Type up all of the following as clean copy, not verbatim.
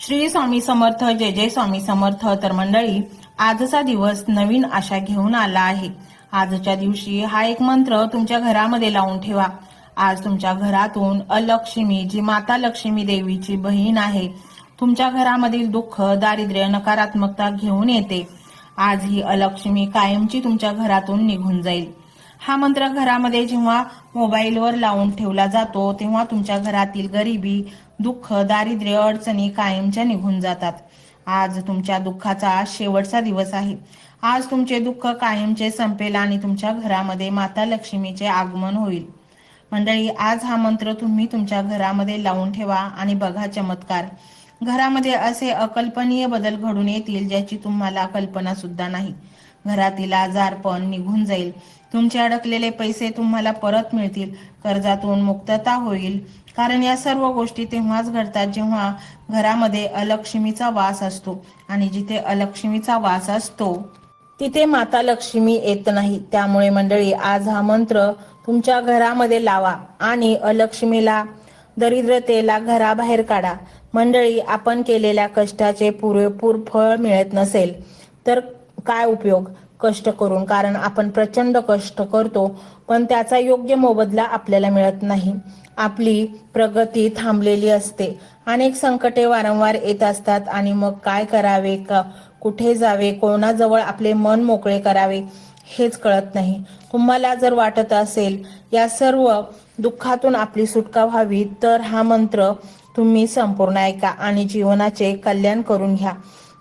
श्री स्वामी समर्थ, जय जय स्वामी समर्थ. तर मंडळी, आजचा दिवस नवीन आशा घेऊन आला आहे. आजच्या दिवशी हा एक मंत्र तुमच्या घरामध्ये लावून ठेवा. आज तुमच्या घरातून अलक्ष्मी, जी माता लक्ष्मी देवीची बहीण आहे, तुमच्या घरामधील दुःख, दारिद्र्य, नकारात्मकता घेऊन येते. आज ही अलक्ष्मी कायमची तुमच्या घरातून निघून जाईल. हा मंत्र घरामध्ये जेव्हा मोबाईलवर लावून ठेवला जातो तेव्हा तुमच्या घरातील गरिबी, दुःख, दारिद्र्य, अडचणी कायमच्या निघून जातात. आज तुमच्या दुःखाचा शेवटचा दिवस आहे. आज तुमचे दुःख कायमचे संपेल आणि तुमच्या घरामध्ये माता लक्ष्मीचे आगमन होईल. मंडळी, आज हा मंत्र तुम्ही तुमच्या घरामध्ये लावून ठेवा आणि बघा चमत्कार. घरामध्ये असे अकल्पनीय बदल घडून येतील ज्याची तुम्हाला कल्पना सुद्धा नाही. घरातील आजारपण निघून जाईल. तुमचे अडकलेले पैसे तुम्हाला परत मिळतील. कर्जातून मुक्तता होईल. कारण या सर्व गोष्टी तेव्हाच घडतात जेव्हा घरामध्ये अलक्ष्मीचा वास असतो, आणि जिथे अलक्ष्मीचा वास असतो तिथे माता लक्ष्मी येत नाही. त्यामुळे मंडळी, आज हा मंत्र तुमच्या घरामध्ये लावा आणि अलक्ष्मीला, दरिद्रतेला घराबाहेर काढा. मंडळी, आपण केलेल्या कष्टाचे पुरेपूर फळ मिळत नसेल तर काय उपयोग कष्ट करून? कारण आपण प्रचंड कष्ट करतो पण त्याचा योग्य मोबदला आपल्याला मिळत नाही. आपली प्रगती थांबलेली असते. अनेक संकटे वारंवार येत असतात आणि मग काय करावे, कुठे जावे, कोणाजवळ आपले मन मोकळे करावे हेच कळत नाही. तुम्हाला जर वाटत असेल या सर्व दुःखातून आपली सुटका व्हावी तर हा मंत्र तुम्ही संपूर्ण ऐका आणि जीवनाचे कल्याण करून घ्या.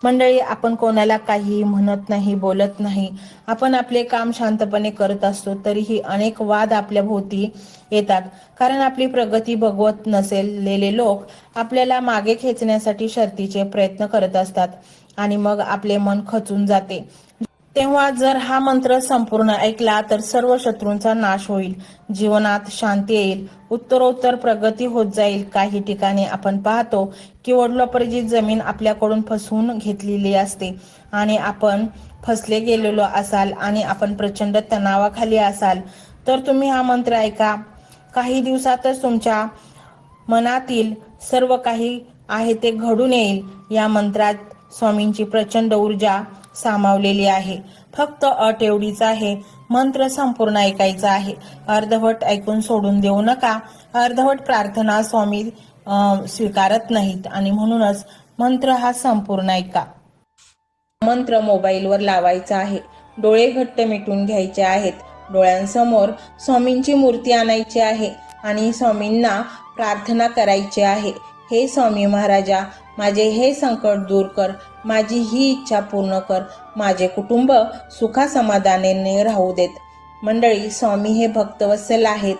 मंडळी, आपण कोणाला काही म्हणत नाही, बोलत नाही. आपण आपले काम शांतपणे करत असतो तरीही अनेक वाद आपल्या भोवती येतात. कारण आपली प्रगती बघवत नसलेले लोक आपल्याला मागे खेचण्यासाठी शर्तीचे प्रयत्न करत असतात आणि मग आपले मन खचून जाते. तेव्हा जर हा मंत्र संपूर्ण ऐकला तर सर्व शत्रूंचा नाश होईल. जीवनात शांती येईल. उत्तरोत्तर प्रगती होत जाईल. काही ठिकाणी आपण पाहतो की वडिलोपार्जित जमीन आपल्याकडून फसवून घेतलेली असते आणि आपण फसले गेलेलो असाल आणि आपण प्रचंड तणावाखाली असाल तर तुम्ही हा मंत्र ऐका. काही दिवसातच तुमच्या मनातील सर्व काही आहे ते घडून येईल. या मंत्रात स्वामींची प्रचंड ऊर्जा सामावलेली आहे. फक्त अट एवढीच आहे, मंत्र संपूर्ण ऐकायचा आहे. अर्धवट ऐकून सोडून देऊ नका. अर्धवट प्रार्थना स्वामी स्वीकारत नाहीत आणि म्हणूनच मंत्र हा संपूर्ण ऐका. मंत्र मोबाईलवर लावायचा आहे. डोळे घट्ट मिटून घ्यायचे आहेत. डोळ्यांसमोर स्वामींची मूर्ती आणायची आहे आणि स्वामींना प्रार्थना करायची आहे. हे स्वामी महाराजा, माझे हे संकट दूर कर. माझी ही इच्छा पूर्ण कर. माझे कुटुंब सुखा समाधानाने राहू देत. मंडळी, स्वामी हे भक्तवत्सल आहेत.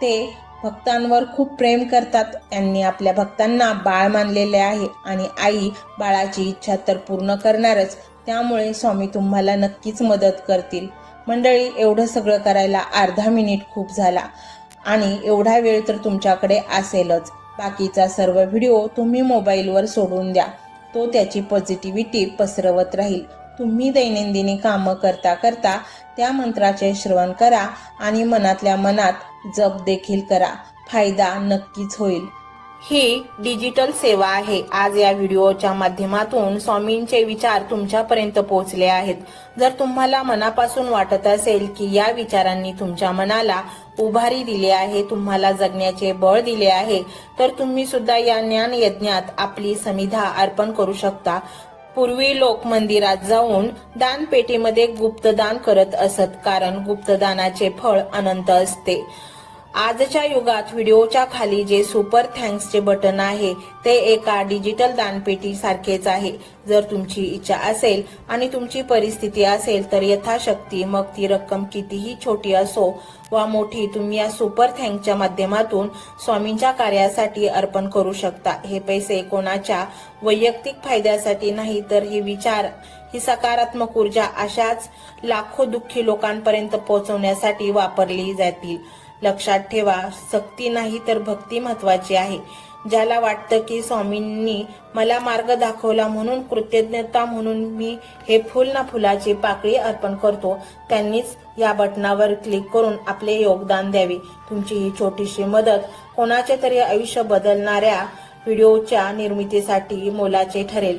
ते भक्तांवर खूप प्रेम करतात. त्यांनी आपल्या भक्तांना बाळ मानलेले आहे आणि आई बाळाची इच्छा तर पूर्ण करणारच. त्यामुळे स्वामी तुम्हाला नक्कीच मदत करतील. मंडळी, एवढं सगळं करायला अर्धा मिनिट खूप झाला आणि एवढा वेळ तर तुमच्याकडे असेलच. बाकीचा सर्व व्हिडिओ तुम्ही मोबाईलवर सोडून द्या. तो त्याची पॉझिटिव्हिटी पसरवत राहील. तुम्ही दैनंदिनी कामं करता करता त्या मंत्राचे श्रवण करा आणि मनातल्या मनात जप देखील करा. फायदा नक्कीच होईल. ही डिजिटल सेवा आहे. आज या व्हिडिओच्या माध्यमातून स्वामींचे विचार तुमच्यापर्यंत पोहोचले आहेत. जर तुम्हाला मनापासून वाटत असेल की या विचारांनी तुमच्या मनाला उभारी दिली आहे, तुम्हाला जगण्याचे बळ दिले आहे, तर तुम्ही सुद्धा या ज्ञान यज्ञात आपली समिधा अर्पण करू शकता. पूर्वी लोक मंदिरात जाऊन दानपेटीमध्ये गुप्तदान करत असत, कारण गुप्तदानाचे फळ अनंत असते. आजच्या युगात व्हिडिओच्या खाली जे सुपर थँक्सचे बटन आहे ते एका डिजिटल दानपेटी सारखेच आहे. जर तुमची इच्छा असेल आणि तुमची परिस्थिती असेल तर यथाशक्ती, मग ती रक्कम कितीही छोटी असो वा मोठी, तुम्ही या सुपर थँक्सच्या माध्यमातून स्वामींच्या कार्यासाठी अर्पण करू शकता. हे पैसे कोणाच्या वैयक्तिक फायद्यासाठी नाही, तर हे विचार, ही सकारात्मक ऊर्जा अशाच लाखो दुःखी लोकांपर्यंत पोहोचवण्यासाठी वापरली जातील. लक्षात ठेवा, सक्ती नाही तर भक्ती महत्वाची आहे. ज्याला वाटतं की स्वामींनी मला मार्ग दाखवला म्हणून कृतज्ञता म्हणून मी हे फुल ना फुलाची पाकळी अर्पण करतो, त्यांनीच या बटनावर क्लिक करून आपले योगदान द्यावे. तुमची ही छोटीशी मदत कोणाचे तरी आयुष्य बदलणाऱ्या व्हिडिओच्या निर्मितीसाठी मोलाचे ठरेल।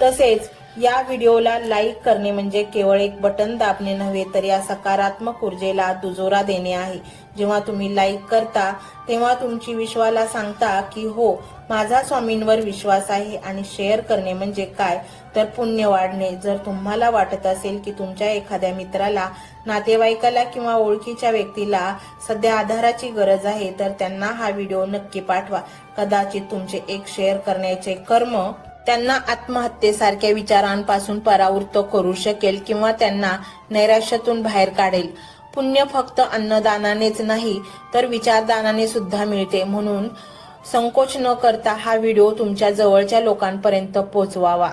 तसेच या व्हिडिओला लाईक करणे म्हणजे केवळ एक बटन दाबणे नव्हे, तर या सकारात्मक ऊर्जेला दुजोरा देणे आहे। जेव्हा तुम्ही लाईक करता तेव्हा तुमची विश्वाला सांगता की हो, माझा स्वामींवर विश्वास आहे। आणि शेअर करणे म्हणजे काय, तर पुण्य वाढणे। जर तुम्हाला वाटत असेल की तुमच्या एखाद्या मित्राला, नातेवाईकाला किंवा ओळखीच्या व्यक्तीला सध्या आधाराची गरज आहे, तर त्यांना हा व्हिडिओ नक्की पाठवा। कदाचित तुमचे एक शेअर करण्याचे कर्म त्यांना आत्महत्येसारख्या विचारांपासून परावृत्त करू शकेल किंवा त्यांना नैराश्यातून बाहेर काढेल। पुण्य फक्त अन्नदानानेच नाही, तर विचारदानाने सुद्धा मिळते। म्हणून संकोच न करता हा व्हिडिओ तुमच्या जवळच्या लोकांपर्यंत पोहोचवावा।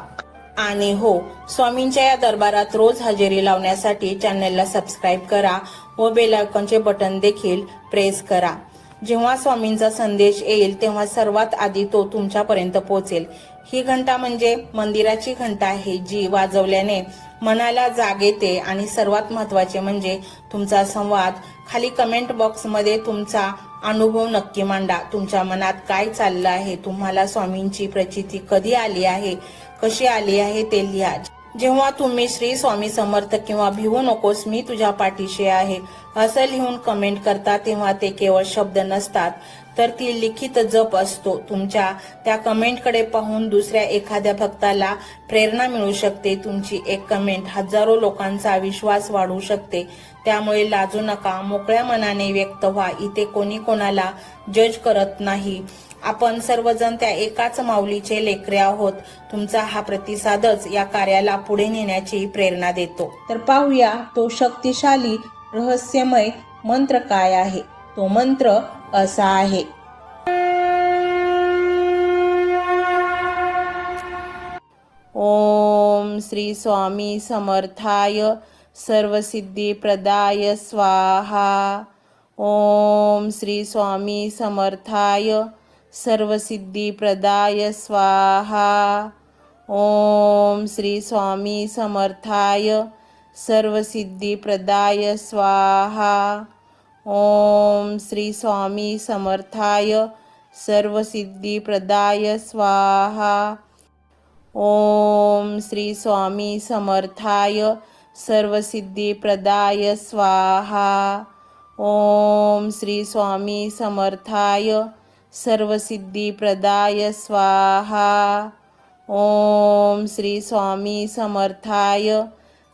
आणि हो, स्वामींच्या या दरबारात रोज हजेरी लावण्यासाठी चॅनलला सबस्क्राईब करा व बेल आयकॉनचे बटन देखील प्रेस करा। जेव्हा स्वामींचा संदेश येईल तेव्हा सर्वात आधी तो तुमच्यापर्यंत पोहोचेल। ही घंटा म्हणजे मंदिराची घंटा आहे, जी वाजवल्याने मनाला जाग येते। आणि सर्वात महत्त्वाचे म्हणजे तुमचा संवाद। खाली कमेंट बॉक्समध्ये तुमचा अनुभव नक्की मांडा। तुमच्या मनात काय चाललं आहे, तुम्हाला स्वामींची प्रचिती कधी आली आहे, कशी आली आहे ते लिहा। जेव्हा तुम्ही श्री स्वामी समर्थ किंवा भिवू नकोस मी तुझ्या पाठीशी आहे असं लिहून कमेंट करता, तेव्हा ते केवळ शब्द नसतात, तर ती लिखित जप असतो। तुमच्या त्या कमेंटकडे पाहून दुसऱ्या एखाद्या भक्ताला प्रेरणा मिळू शकते। तुमची एक कमेंट हजारो लोकांचा विश्वास वाढवू शकते। त्यामुळे लाजू नका, मोकळ्या मनाने व्यक्त व्हा। इथे कोणी कोणाला जज करत नाही। आपण सर्वजण त्या एकाच माऊलीचे लेकरे आहोत। तुमचा हा प्रतिसादच या कार्याला पुढे नेण्याची प्रेरणा देतो। तर पाहूया तो शक्तिशाली रहस्यमय मंत्र काय आहे। तो मंत्र असा आहे, ओम श्री स्वामी समर्थाय सर्वसिद्धिप्रदाय स्वाहा। ओम श्री स्वामी समर्थाय सर्वसिद्धिप्रदाय स्वाहा। ओम श्री स्वामी समर्थाय सर्वसिद्धिप्रदाय स्वाहा। ओम श्री स्वामी समर्थाय सर्वसिद्धिप्रदाय स्वाहा। ओम श्री स्वामी समर्थाय सर्वसिद्धिप्रदाय स्वाहा। ओम श्री स्वामी समर्थाय सर्वसिद्धिप्रदाय स्वाहा। ओम श्री स्वामी समर्थाय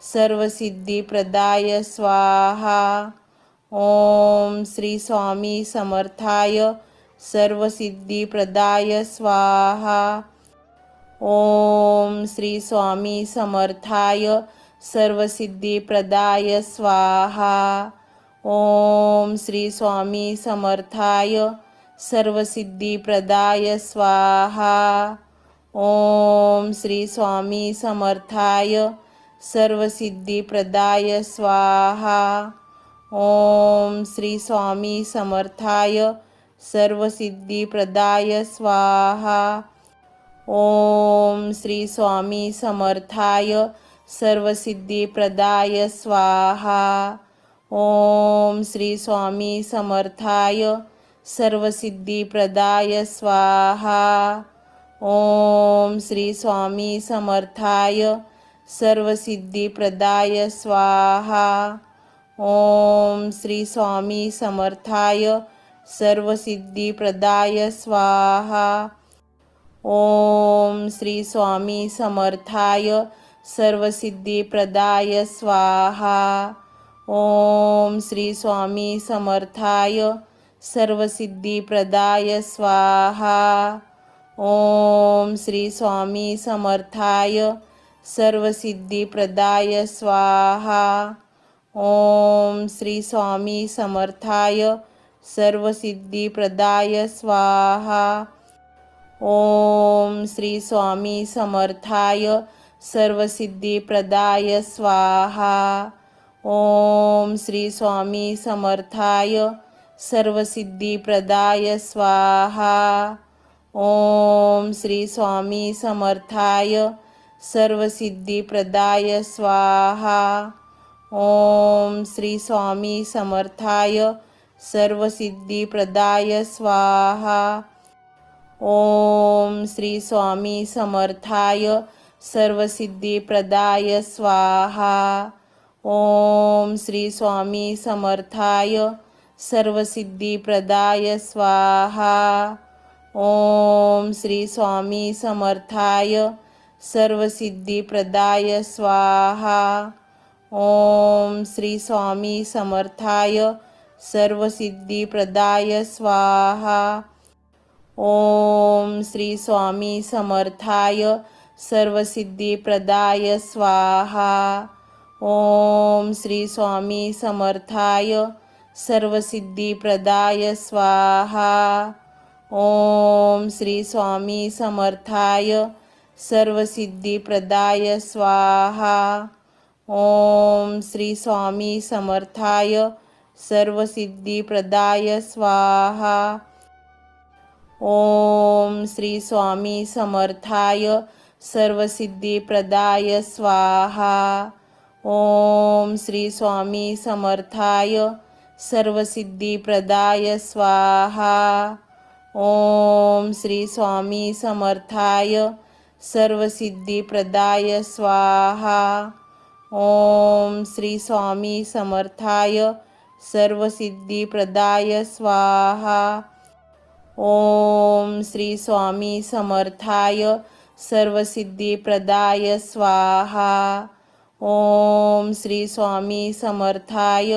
सर्वसिद्धिप्रदाय स्वाहा। ओम श्री स्वामी समर्थाय सर्वसिद्धिप्रदाय स्वाहा। ओम श्री स्वामी समर्थाय सर्वसिद्धिप्रदाय स्वाहा। ओम श्री स्वामी समर्थाय सर्वसिद्धिप्रदाय स्वाहा। ओम श्री स्वामी समर्थाय सर्वसिद्धिप्रदाय स्वाहा। ओम श्री स्वामी समर्थाय सर्वसिद्धिप्रदाय स्वाहा। ओम श्री स्वामी समर्थाय सर्वसिद्धिप्रदाय स्वाहा। ओम श्री स्वामी समर्थाय सर्वसिद्धिप्रदाय स्वाहा। ओम श्री स्वामी समर्थाय सर्वसिद्धिप्रदाय स्वाहा। ओम श्री स्वामी समर्थाय सर्वसिद्धिप्रदाय स्वाहा। ओम श्री स्वामी समर्थाय सर्वसिद्धिप्रदाय स्वाहा। ओम श्री स्वामी समर्थाय सर्वसिद्धिप्रदाय स्वाहा। ओम श्री स्वामी समर्थाय सर्वसिद्धिप्रदाय स्वाहा। ओम श्री स्वामी समर्थाय सर्वसिद्धिप्रदाय स्वाहा। ओम श्री स्वामी समर्थाय सर्वसिद्धिप्रदाय स्वाहा। ओम श्री स्वामी समर्थाय सर्वसिद्धिप्रदाय स्वाहा। ओम श्री स्वामी समर्थाय सर्वसिद्धिप्रदाय स्वाहा। ओम श्री स्वामी समर्थाय सर्वसिद्धिप्रदाय स्वाहा। ओम श्री स्वामी समर्थाय सर्वसिद्धिप्रदाय स्वाहा। ओम श्री स्वामी समर्थाय सर्वसिद्धिप्रदाय स्वाहा। ओम श्री स्वामी समर्थाय सर्वसिद्धिप्रदाय स्वाहा। ओम श्री स्वामी समर्थाय सर्वसिद्धिप्रदाय स्वाहा। ओम श्री स्वामी समर्थाय सर्वसिद्धिप्रदाय स्वाहा। ओम श्री स्वामी समर्थाय सर्वसिद्धिप्रदाय स्वाहा। ओम श्री स्वामी समर्थाय सर्वसिद्धिप्रदाय स्वाहा। ओम श्री स्वामी समर्थाय सर्वसिद्धिप्रदाय स्वाहा। ओम श्री स्वामी समर्थाय सर्वसिद्धिप्रदाय स्वाहा। ओम श्री स्वामी समर्थाय सर्वसिद्धिप्रदाय स्वाहा। ओम श्री स्वामी समर्थाय सर्वसिद्धिप्रदाय स्वाहा। ओम श्री स्वामी समर्थाय सर्वसिद्धिप्रदाय स्वाहा। ओम श्री स्वामी समर्थाय सर्वसिद्धिप्रदाय स्वाहा। ओम श्री स्वामी समर्थाय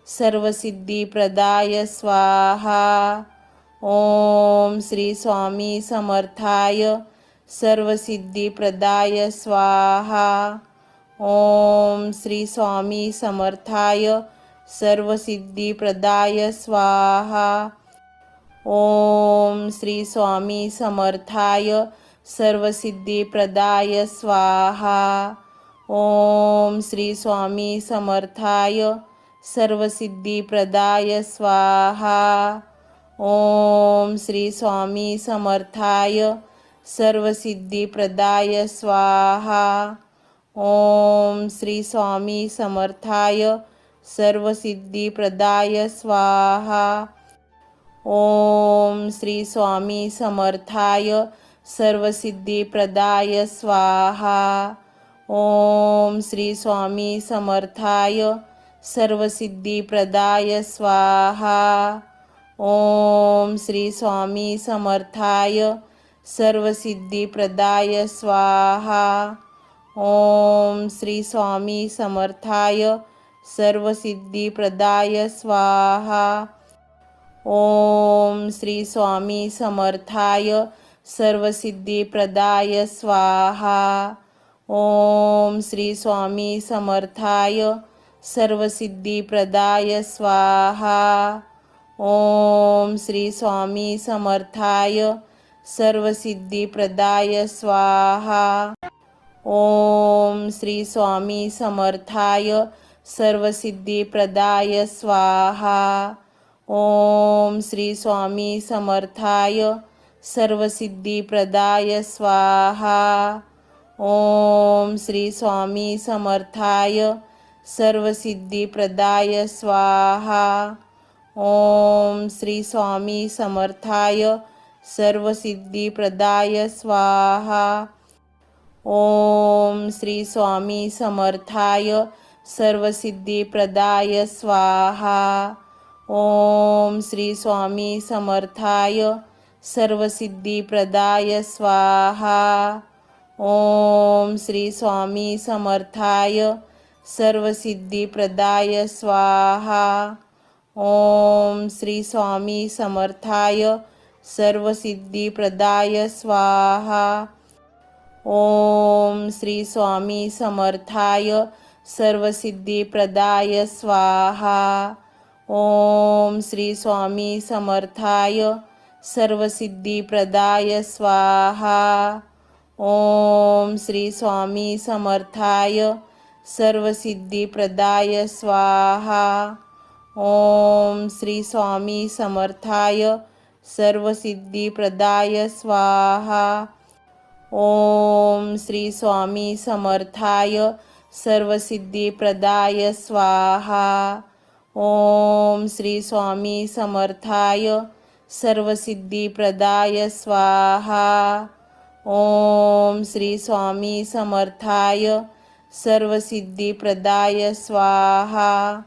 सर्वसिद्धिप्रदाय स्वाहा। ओम श्री स्वामी समर्थाय सर्वसिद्धिप्रदाय स्वाहा। ओम श्री स्वामी समर्थाय सर्वसिद्धिप्रदाय स्वाहा। ओम श्री स्वामी समर्थाय सर्वसिद्धिप्रदाय स्वाहा। ओम श्री स्वामी समर्थाय सर्वसिद्धिप्रदाय स्वाहा। ओम श्री स्वामी समर्थाय सर्वसिद्धिप्रदाय स्वाहा। ओम श्री स्वामी समर्थाय सर्वसिद्धिप्रदाय स्वाहा। ओम श्री स्वामी समर्थाय सर्वसिद्धिप्रदाय स्वाहा। ओम श्री स्वामी समर्थाय सर्वसिद्धिप्रदाय स्वाहा। ओम श्री स्वामी समर्थाय सर्वसिद्धिप्रदाय स्वाहा। ओम श्री स्वामी समर्थाय सर्वसिद्धिप्रदाय स्वाहा। ओम श्री स्वामी समर्थाय सर्वसिद्धिप्रदाय स्वाहा। ओम श्री स्वामी समर्थाय सर्वसिद्धिप्रदाय स्वाहा। ओम श्री स्वामी समर्थाय सर्वसिद्धिप्रदाय स्वाहा। ओम श्री स्वामी समर्थाय सर्वसिद्धिप्रदाय स्वाहा। ओम श्री स्वामी समर्थाय सर्वसिद्धिप्रदाय स्वाहा। ओम श्री स्वामी समर्थाय सर्वसिद्धिप्रदाय स्वाहा। ओम श्री स्वामी समर्थाय सर्वसिद्धिप्रदाय स्वाहा। ओम श्री स्वामी समर्थाय सर्वसिद्धिप्रदाय स्वाहा। ओम श्री स्वामी समर्थाय सर्वसिद्धिप्रदाय स्वाहा। ओम श्री स्वामी समर्थाय सर्वसिद्धिप्रदाय स्वाहा। ओम श्री स्वामी समर्थाय सर्वसिद्धिप्रदाय स्वाहा। ओम श्री स्वामी समर्थाय सर्वसिद्धिप्रदाय स्वाहा। ओम श्री स्वामी समर्थाय सर्वसिद्धिप्रदाय स्वाहा। ओम श्री स्वामी समर्थाय सर्वसिद्धिप्रदाय स्वाहा। ओम श्री स्वामी समर्थाय सर्वसिद्धिप्रदाय स्वाहा। ओम श्री स्वामी समर्थाय सर्वसिद्धिप्रदाय स्वाहा। ओम श्री स्वामी समर्थाय सर्वसिद्धिप्रदाय स्वाहा. ओम श्री स्वामी समर्थाय सर्वसिद्धिप्रदाय स्वाहा.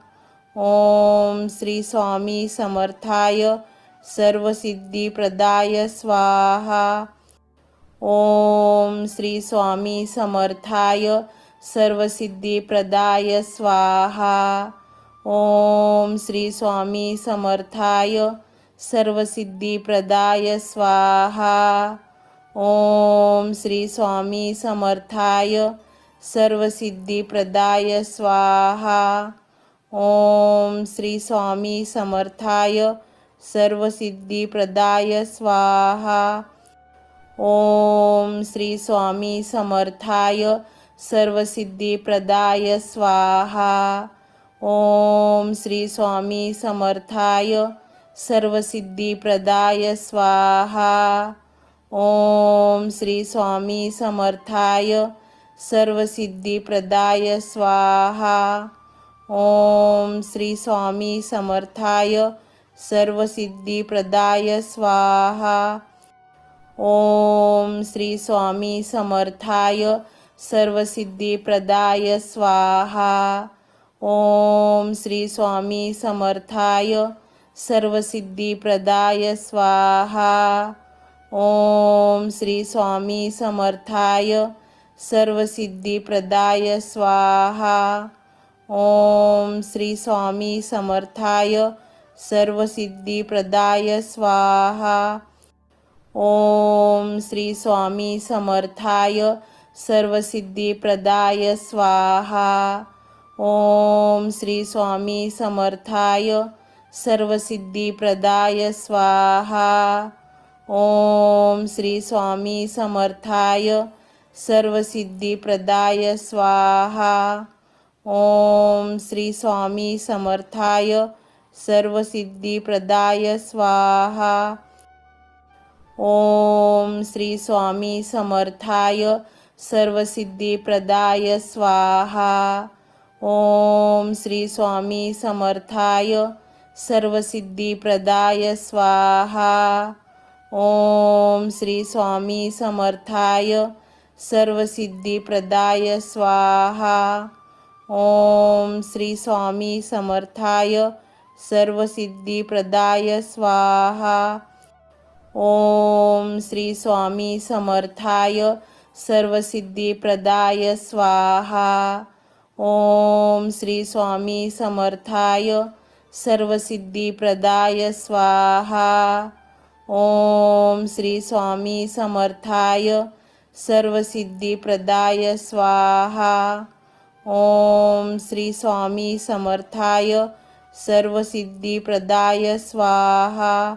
ओम श्री स्वामी समर्थाय सर्वसिद्धिप्रदाय स्वाहा. ओम श्री स्वामी समर्थाय सर्वसिद्धिप्रदाय स्वाहा. ओम श्री स्वामी समर्थाय सर्वसिद्धिप्रदाय स्वाहा. ओम श्री स्वामी समर्थाय सर्वसिद्धिप्रदाय स्वाहा. ओम श्री स्वामी समर्थाय सर्वसिद्धिप्रदाय स्वाहा. ओम श्री स्वामी समर्थाय सर्वसिद्धिप्रदाय स्वाहा. ओम श्री स्वामी समर्थाय सर्वसिद्धिप्रदाय स्वाहा. ओम श्री स्वामी समर्थाय सर्वसिद्धिप्रदाय स्वाहा. ओम श्री स्वामी समर्थाय सर्वसिद्धिप्रदाय स्वाहा. ओम श्री स्वामी समर्थाय सर्वसिद्धिप्रदाय स्वाहा. ओम श्री स्वामी समर्थाय सर्वसिद्धिप्रदाय स्वाहा. ओम श्री स्वामी समर्थाय सर्वसिद्धिप्रदाय स्वाहा. ओम श्री स्वामी समर्थाय सर्वसिद्धिप्रदाय स्वाहा. ओम श्री स्वामी समर्थाय सर्वसिद्धिप्रदाय स्वाहा. ओम श्री स्वामी समर्थाय सर्वसिद्धिप्रदाय स्वाहा. ओम श्री स्वामी समर्थाय सर्वसिद्धिप्रदाय स्वाहा. ओम श्री स्वामी समर्थाय सर्वसिद्धिप्रदाय स्वाहा. ओम श्री स्वामी समर्थाय सर्वसिद्धिप्रदाय स्वाहा. ओम श्री स्वामी समर्थाय सर्वसिद्धिप्रदाय स्वाहा. ओम श्री स्वामी समर्थाय सर्वसिद्धिप्रदाय स्वाहा. ओम श्री स्वामी समर्थाय सर्वसिद्धिप्रदाय स्वाहा. ओम श्री स्वामी समर्थाय सर्वसिद्धिप्रदाय स्वाहा. ओम श्री स्वामी समर्थाय सर्वसिद्धिप्रदाय स्वाहा. ओम श्री स्वामी समर्थाय सर्वसिद्धिप्रदाय स्वाहा. ओम श्री स्वामी समर्थाय सर्वसिद्धिप्रदाय स्वाहा.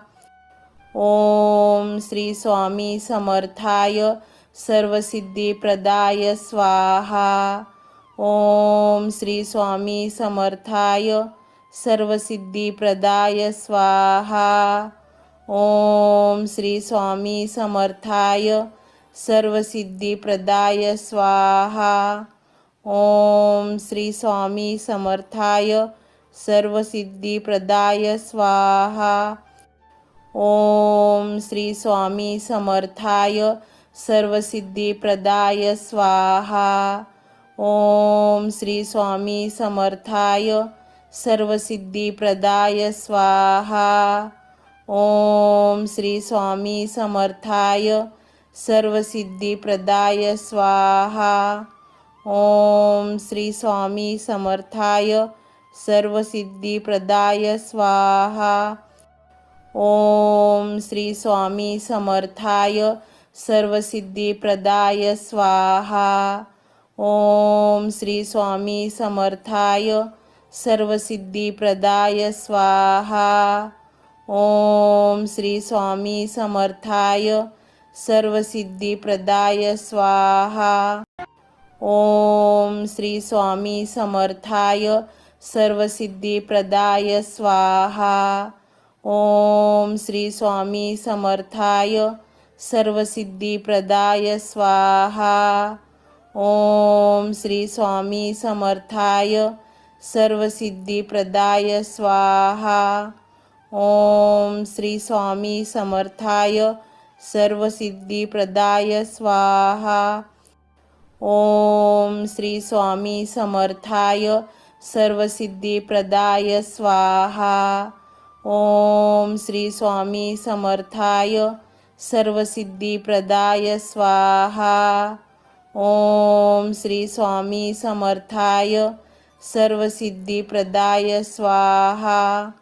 ओम श्री स्वामी समर्थाय सर्वसिद्धिप्रदाय स्वाहा. ओम श्री स्वामी समर्थाय सर्वसिद्धिप्रदाय स्वाहा. ओम श्री स्वामी समर्थाय सर्वसिद्धिप्रदाय स्वाहा. ओम श्री स्वामी समर्थाय सर्वसिद्धिप्रदाय स्वाहा. ओम श्री स्वामी समर्थाय सर्वसिद्धिप्रदाय स्वाहा. ओम श्री स्वामी समर्थाय सर्वसिद्धिप्रदाय स्वाहा. ओम श्री स्वामी समर्थाय सर्वसिद्धिप्रदाय स्वाहा. ओम श्री स्वामी समर्थाय सर्वसिद्धिप्रदाय स्वाहा. ओम श्री स्वामी समर्थाय सर्वसिद्धिप्रदाय स्वाहा. ओम श्री स्वामी समर्थाय सर्वसिद्धिप्रदाय स्वाहा. ओम श्री स्वामी समर्थाय सर्वसिद्धिप्रदाय स्वाहा. ओम श्री स्वामी समर्थाय सर्वसिद्धिप्रदाय स्वाहा. ओम श्री स्वामी समर्थाय सर्वसिद्धिप्रदाय स्वाहा. ओम श्री स्वामी समर्थाय सर्वसिद्धिप्रदाय स्वाहा. ओम श्री स्वामी समर्थाय सर्वसिद्धिप्रदाय स्वाहा. ओम श्री स्वामी समर्थाय सर्वसिद्धिप्रदाय स्वाहा. ओम श्री स्वामी समर्थाय सर्वसिद्धिप्रदाय स्वाहा. ओम श्री स्वामी समर्थाय सर्वसिद्धिप्रदाय स्वाहा.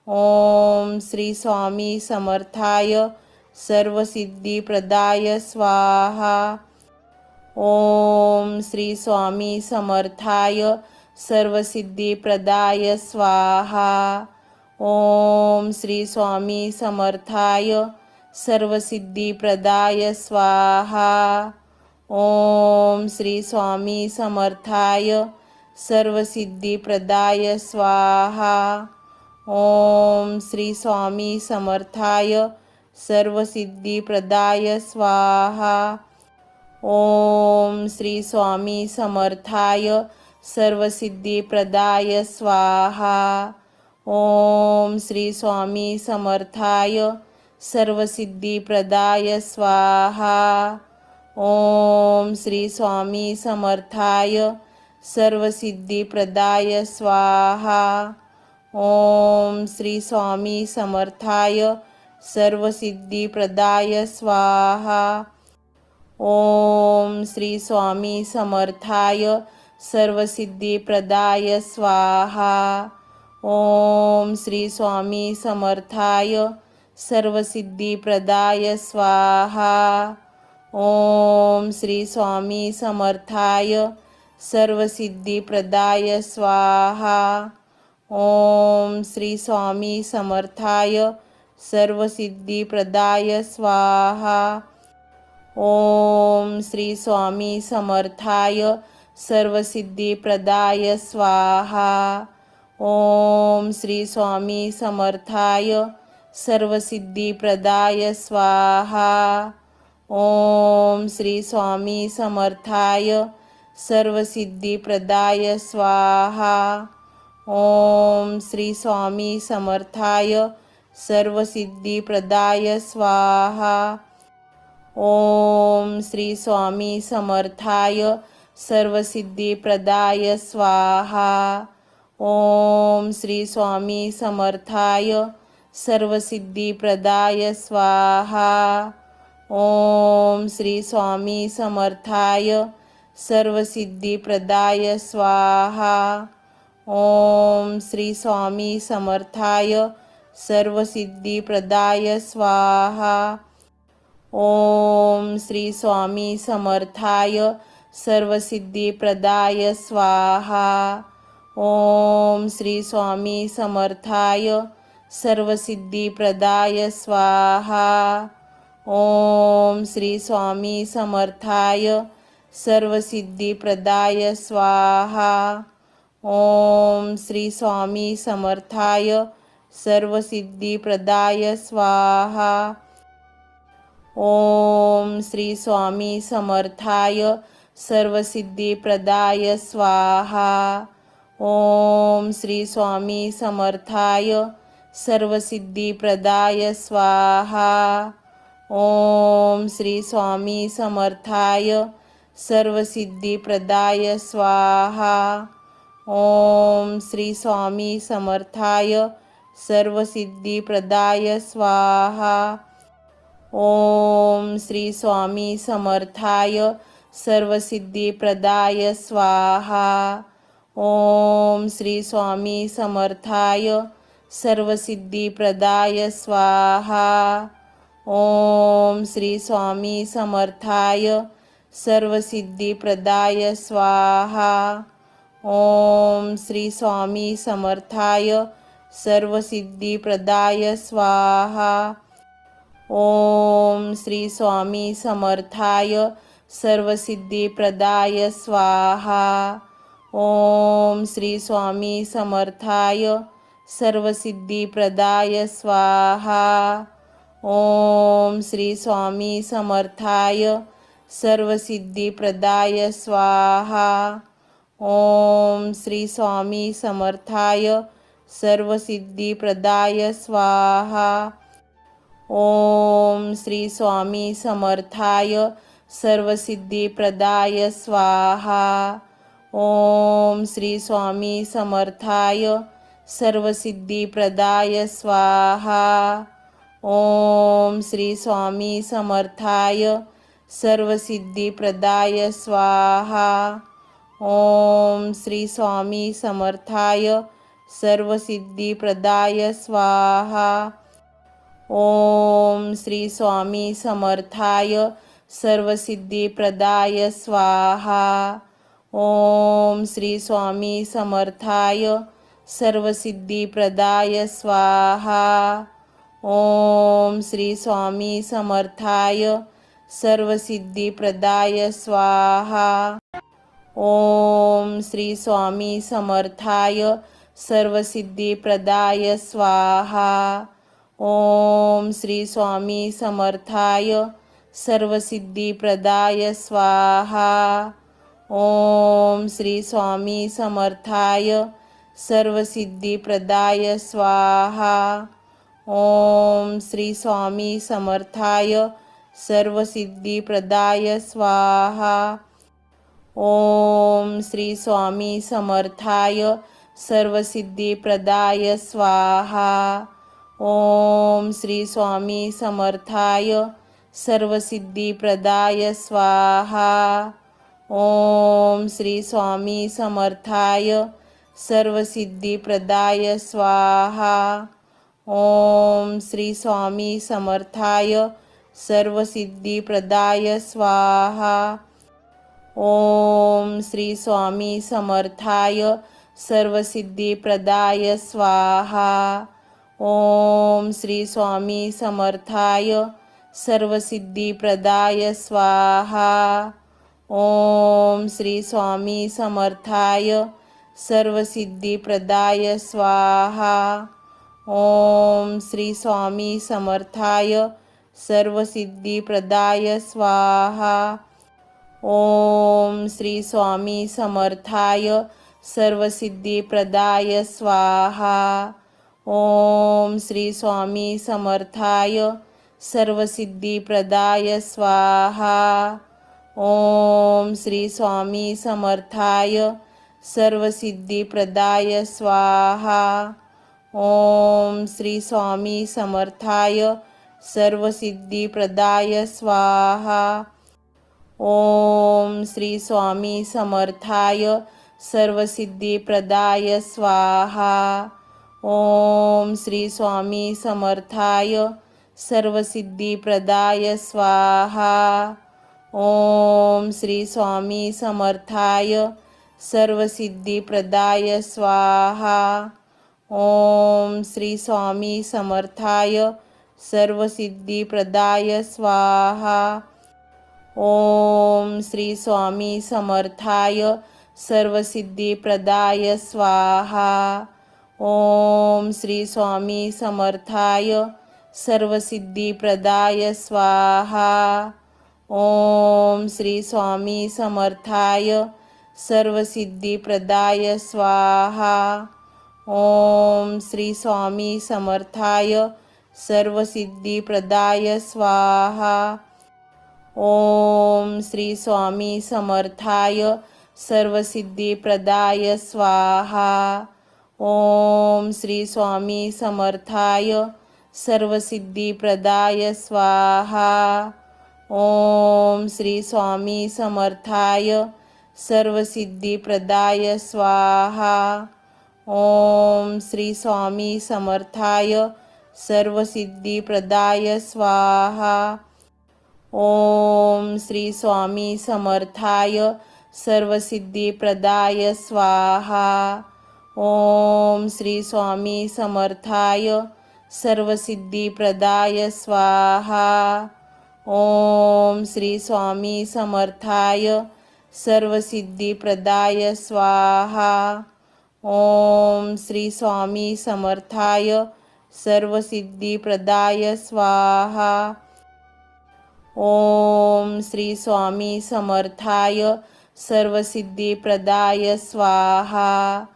ओम श्री स्वामी समर्थाय सर्वसिद्धिप्रदाय स्वाहा. ओम श्री स्वामी समर्थाय सर्वसिद्धिप्रदाय स्वाहा. ओम श्री स्वामी समर्थाय सर्वसिद्धिप्रदाय स्वाहा. ओम श्री स्वामी समर्थाय सर्वसिद्धिप्रदाय स्वाहा. ओम श्री स्वामी समर्थाय सर्वसिद्धिप्रदाय स्वाहा. ओम श्री स्वामी समर्थाय सर्वसिद्धिप्रदाय स्वाहा. ओम श्री स्वामी समर्थाय सर्वसिद्धिप्रदाय स्वाहा. ओम श्री स्वामी समर्थाय सर्वसिद्धिप्रदाय स्वाहा. ओम श्री स्वामी समर्थाय सर्वसिद्धिप्रदाय स्वाहा. ओम श्री स्वामी समर्थाय सर्वसिद्धिप्रदाय स्वाहा. ओम श्री स्वामी समर्थाय सर्वसिद्धिप्रदाय स्वाहा. ओम श्री स्वामी समर्थाय सर्वसिद्धिप्रदाय स्वाहा. ओम श्री स्वामी समर्थाय सर्वसिद्धिप्रदाय स्वाहा. ओम श्री स्वामी समर्थाय सर्वसिद्धिप्रदाय स्वाहा. ओम श्री स्वामी समर्थाय सर्वसिद्धिप्रदाय स्वाहा. ओम श्री स्वामी समर्थाय सर्वसिद्धिप्रदाय स्वाहा. ओम श्री स्वामी समर्थाय सर्वसिद्धिप्रदाय स्वाहा. ओम श्री स्वामी समर्थाय सर्वसिद्धिप्रदाय स्वाहा. ओम श्री स्वामी समर्थाय सर्वसिद्धिप्रदाय स्वाहा. ओम श्री स्वामी समर्थाय सर्वसिद्धिप्रदाय स्वाहा. ओम श्री स्वामी समर्थाय सर्वसिद्धिप्रदाय स्वाहा. ओम श्री स्वामी समर्थाय सर्वसिद्धिप्रदाय स्वाहा. ओम श्री स्वामी समर्थाय सर्वसिद्धिप्रदाय स्वाहा. ओम श्री स्वामी समर्थाय सर्वसिद्धिप्रदाय स्वाहा. ओम श्री स्वामी समर्थाय सर्वसिद्धिप्रदाय स्वाहा. ओम श्री स्वामी समर्थाय सर्वसिद्धिप्रदाय स्वाहा. ओम श्री स्वामी समर्थाय सर्वसिद्धिप्रदाय स्वाहा. ओम श्री स्वामी समर्थाय सर्वसिद्धिप्रदाय स्वाहा. ओम श्री स्वामी समर्थाय सर्वसिद्धिप्रदाय स्वाहा. ओम श्री स्वामी समर्थाय सर्वसिद्धिप्रदाय स्वाहा. ओम श्री स्वामी समर्थाय सर्वसिद्धिप्रदाय स्वाहा. ओम श्री स्वामी समर्थाय सर्वसिद्धिप्रदाय स्वाहा. ओम श्री स्वामी समर्थाय सर्वसिद्धिप्रदाय स्वाहा. ओम श्री स्वामी समर्थाय सर्वसिद्धिप्रदाय स्वाहा. ओम श्री स्वामी समर्थाय सर्वसिद्धिप्रदाय स्वाहा. ओम श्री स्वामी समर्थाय सर्वसिद्धिप्रदाय स्वाहा. ओम श्री स्वामी समर्थाय सर्वसिद्धिप्रदाय स्वाहा। ओम श्री स्वामी समर्थाय सर्वसिद्धिप्रदाय स्वाहा। ओम श्री स्वामी समर्थाय सर्वसिद्धिप्रदाय स्वाहा। ओम श्री स्वामी समर्थाय सर्वसिद्धिप्रदाय स्वाहा। ओम श्री स्वामी समर्थाय सर्वसिद्धिप्रदाय स्वाहा। ओम श्री स्वामी समर्थाय सर्वसिद्धिप्रदाय स्वाहा। ओम श्री स्वामी समर्थाय सर्वसिद्धिप्रदाय स्वाहा। ओम श्री स्वामी समर्थाय सर्वसिद्धिप्रदाय स्वाहा। ओम श्री स्वामी समर्थाय सर्वसिद्धिप्रदाय स्वाहा। ओम श्री स्वामी समर्थाय सर्वसिद्धिप्रदाय स्वाहा। ओम श्री स्वामी समर्थाय सर्वसिद्धिप्रदाय स्वाहा। ओम श्री स्वामी समर्थाय सर्वसिद्धिप्रदाय स्वाहा। ओम श्री स्वामी समर्थाय सर्वसिद्धिप्रदाय स्वाहा। ओम श्री स्वामी समर्थाय सर्वसिद्धिप्रदाय स्वाहा। ओम श्री स्वामी समर्थाय सर्वसिद्धिप्रदाय स्वाहा। ओम श्री स्वामी समर्थाय सर्वसिद्धिप्रदाय स्वाहा। ओम श्री स्वामी समर्थाय सर्वसिद्धिप्रदाय स्वाहा। ओम श्री स्वामी समर्थाय सर्वसिद्धिप्रदाय स्वाहा। ओम श्री स्वामी समर्थाय सर्वसिद्धिप्रदाय स्वाहा। ओम श्री स्वामी समर्थाय सर्वसिद्धिप्रदाय स्वाहा। ओम श्री स्वामी समर्थाय सर्वसिद्धिप्रदाय स्वाहा। ओम श्री स्वामी समर्थाय सर्वसिद्धिप्रदाय स्वाहा। ओम श्री स्वामी समर्थाय सर्वसिद्धिप्रदाय स्वाहा। ओम श्री स्वामी समर्थाय सर्वसिद्धिप्रदाय स्वाहा। ओम श्री स्वामी समर्थाय सर्वसिद्धिप्रदाय स्वाहा। ओम श्री स्वामी समर्थाय सर्वसिद्धिप्रदाय स्वाहा। ओम श्री स्वामी समर्थाय सर्वसिद्धिप्रदाय स्वाहा। ओम श्री स्वामी समर्थाय सर्वसिद्धिप्रदाय स्वाहा। ओम श्री स्वामी समर्थाय सर्वसिद्धिप्रदाय स्वाहा। ओम श्री स्वामी समर्थाय सर्वसिद्धिप्रदाय स्वाहा। ओम श्री स्वामी समर्थाय सर्वसिद्धिप्रदाय स्वाहा। ओम श्री स्वामी समर्थाय सर्वसिद्धिप्रदाय स्वाहा। ओम श्री स्वामी समर्थाय सर्वसिद्धिप्रदाय स्वाहा। ओम श्री स्वामी समर्थाय सर्वसिद्धिप्रदाय स्वाहा। ओम श्री स्वामी समर्थाय सर्वसिद्धिप्रदाय स्वाहा। ओम श्री स्वामी समर्थाय सर्वसिद्धिप्रदाय स्वाहा। ओम श्री स्वामी समर्थाय सर्वसिद्धिप्रदाय स्वाहा। ओम श्री स्वामी समर्थाय सर्वसिद्धिप्रदाय स्वाहा। ओम श्री स्वामी समर्थाय सर्वसिद्धिप्रदाय स्वाहा। ओम श्री स्वामी समर्थाय सर्वसिद्धिप्रदाय स्वाहा। ओम श्री स्वामी समर्थाय सर्वसिद्धिप्रदाय स्वाहा।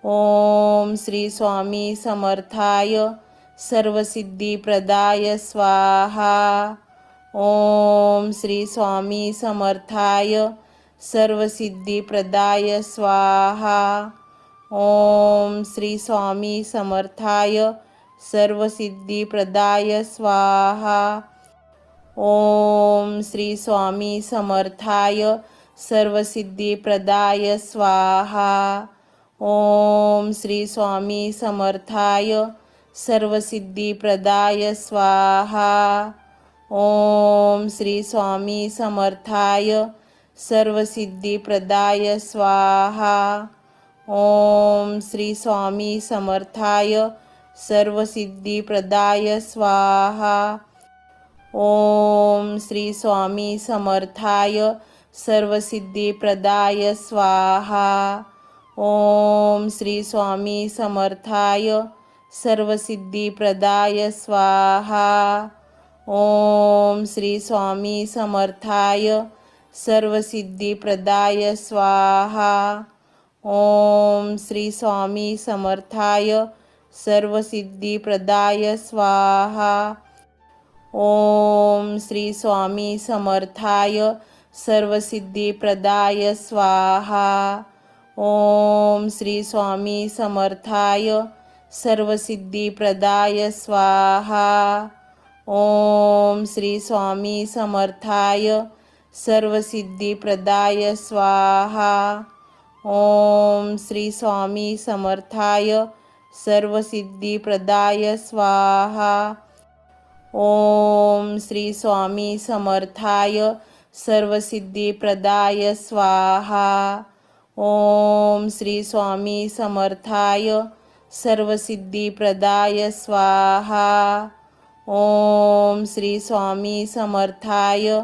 ओम श्री स्वामी समर्थाय सर्वसिद्धिप्रदाय स्वाहा. ओम श्री स्वामी समर्थाय सर्वसिद्धिप्रदाय स्वाहा. ओम श्री स्वामी समर्थाय सर्वसिद्धिप्रदाय स्वाहा. ओम श्री स्वामी समर्थाय सर्वसिद्धिप्रदाय स्वाहा. ओम श्री स्वामी समर्थाय सर्वसिद्धिप्रदाय स्वाहा. ओम श्री स्वामी समर्थाय सर्वसिद्धिप्रदाय स्वाहा. ओम श्री स्वामी समर्थाय सर्वसिद्धिप्रदाय स्वाहा. ओम श्री स्वामी समर्थाय सर्वसिद्धिप्रदाय स्वाहा. ओम श्री स्वामी समर्थाय सर्वसिद्धिप्रदाय स्वाहा. ओम श्री स्वामी समर्थाय सर्वसिद्धिप्रदाय स्वाहा. ओम श्री स्वामी समर्थाय सर्वसिद्धिप्रदाय स्वाहा. ओम श्री स्वामी समर्थाय सर्वसिद्धिप्रदाय स्वाहा. ओम श्री स्वामी समर्थाय सर्वसिद्धिप्रदाय स्वाहा. ओम श्री स्वामी समर्थाय सर्वसिद्धिप्रदाय स्वाहा. ओम श्री स्वामी समर्थाय सर्वसिद्धिप्रदाय स्वाहा. ओम श्री स्वामी समर्थाय सर्वसिद्धिप्रदाय स्वाहा. ओम श्री स्वामी समर्थाय सर्वसिद्धिप्रदाय स्वाहा. ओम श्री स्वामी समर्थाय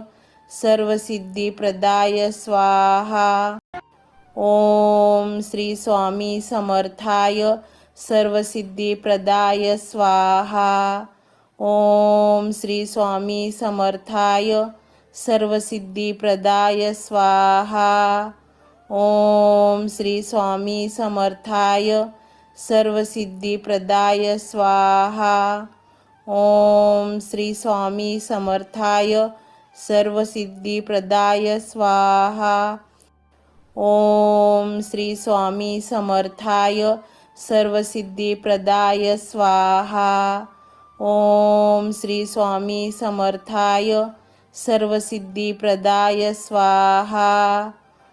सर्वसिद्धिप्रदाय स्वाहा. ओम श्री स्वामी समर्थाय सर्वसिद्धिप्रदाय स्वाहा. ओम श्री स्वामी समर्थाय सर्वसिद्धिप्रदाय स्वाहा. ओम श्री स्वामी समर्थाय सर्वसिद्धिप्रदाय स्वाहा. ओम श्री स्वामी समर्थाय सर्वसिद्धिप्रदाय स्वाहा. ओम श्री स्वामी समर्थाय सर्वसिद्धिप्रदाय स्वाहा. ओम श्री स्वामी समर्थाय सर्वसिद्धिप्रदाय स्वाहा.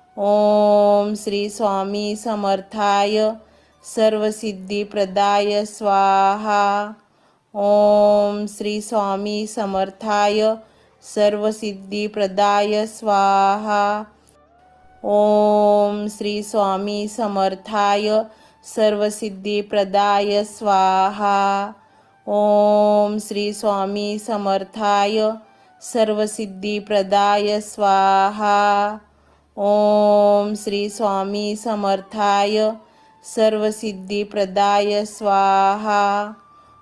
ओम श्री स्वामी समर्थाय सर्वसिद्धिप्रदाय स्वाहा. ओम श्री स्वामी समर्थाय सर्वसिद्धिप्रदाय स्वाहा. ओम श्री स्वामी समर्थाय सर्वसिद्धिप्रदाय स्वाहा. ओम श्री स्वामी समर्थाय सर्वसिद्धिप्रदाय स्वाहा. ओम श्री स्वामी समर्थाय सर्वसिद्धिप्रदाय स्वाहा.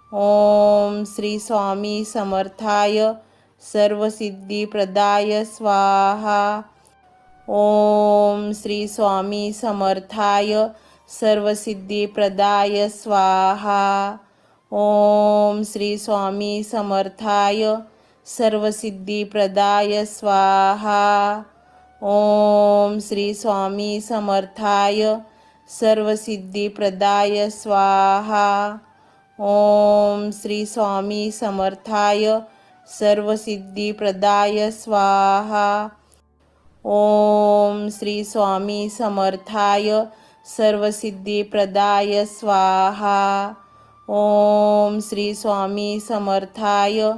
ओम श्री स्वामी समर्थाय सर्वसिद्धिप्रदाय स्वाहा. ओम श्री स्वामी समर्थाय सर्वसिद्धिप्रदाय स्वाहा. ओम श्री स्वामी समर्थाय सर्वसिद्धिप्रदाय स्वाहा. ओम श्री स्वामी समर्थाय सर्वसिद्धिप्रदाय स्वाहा. ओम श्री स्वामी समर्थाय सर्वसिद्धिप्रदाय स्वाहा. ओम श्री स्वामी समर्थाय सर्वसिद्धिप्रदाय स्वाहा. ओम श्री स्वामी समर्थाय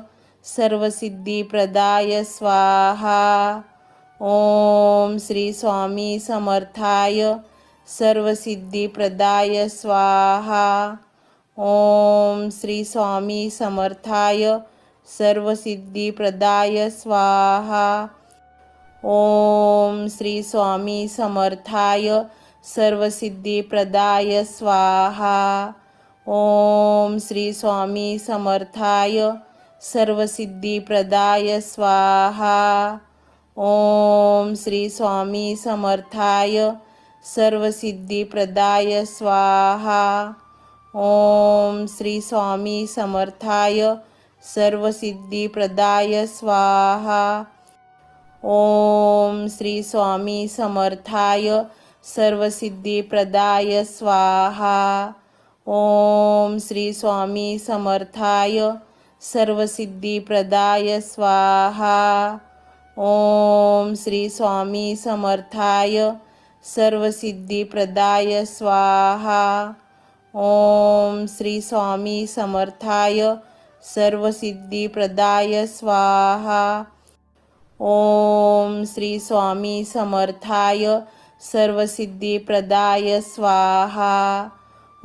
सर्वसिद्धिप्रदाय स्वाहा. ओम श्री स्वामी समर्थाय सर्वसिद्धिप्रदाय स्वाहा. ओम श्री स्वामी समर्थाय सर्वसिद्धिप्रदाय स्वाहा. ओम श्री स्वामी समर्थाय सर्वसिद्धिप्रदाय स्वाहा. ओम श्री स्वामी समर्थाय सर्वसिद्धिप्रदाय स्वाहा. ओम श्री स्वामी समर्थाय सर्वसिद्धिप्रदाय स्वाहा. ओम श्री स्वामी समर्थाय सर्वसिद्धिप्रदाय स्वाहा. ओम श्री स्वामी समर्थाय सर्वसिद्धिप्रदाय स्वाहा. ओम श्री स्वामी समर्थाय सर्वसिद्धिप्रदाय स्वाहा. ओम श्री स्वामी समर्थाय सर्वसिद्धिप्रदाय स्वाहा. ओम श्री स्वामी समर्थाय सर्वसिद्धिप्रदाय स्वाहा. ओम श्री स्वामी समर्थाय सर्वसिद्धिप्रदाय स्वाहा.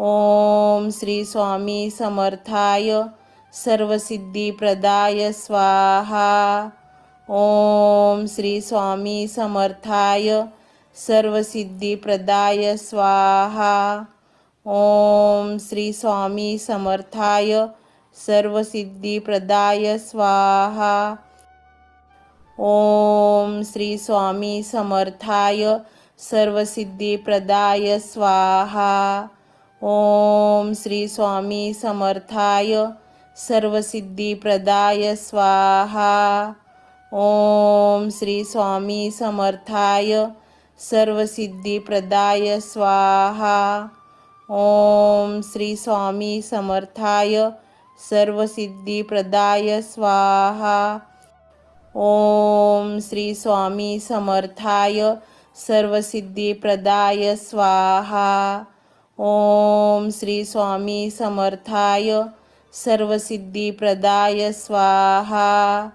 ओम श्री स्वामी समर्थाय सर्वसिद्धिप्रदाय स्वाहा. ओम श्री स्वामी समर्थाय सर्वसिद्धिप्रदाय स्वाहा. ओम श्री स्वामी समर्थाय सर्वसिद्धिप्रदाय स्वाहा. ओम श्री स्वामी समर्थाय सर्वसिद्धिप्रदाय स्वाहा. ओम श्री स्वामी समर्थाय सर्वसिद्धिप्रदाय स्वाहा. ओम श्री स्वामी समर्थाय सर्वसिद्धिप्रदाय स्वाहा. ओम श्री स्वामी समर्थाय सर्वसिद्धिप्रदाय स्वाहा. ओम श्री स्वामी समर्थाय सर्वसिद्धिप्रदाय स्वाहा. ओम श्री स्वामी समर्थाय सर्वसिद्धिप्रदाय स्वाहा.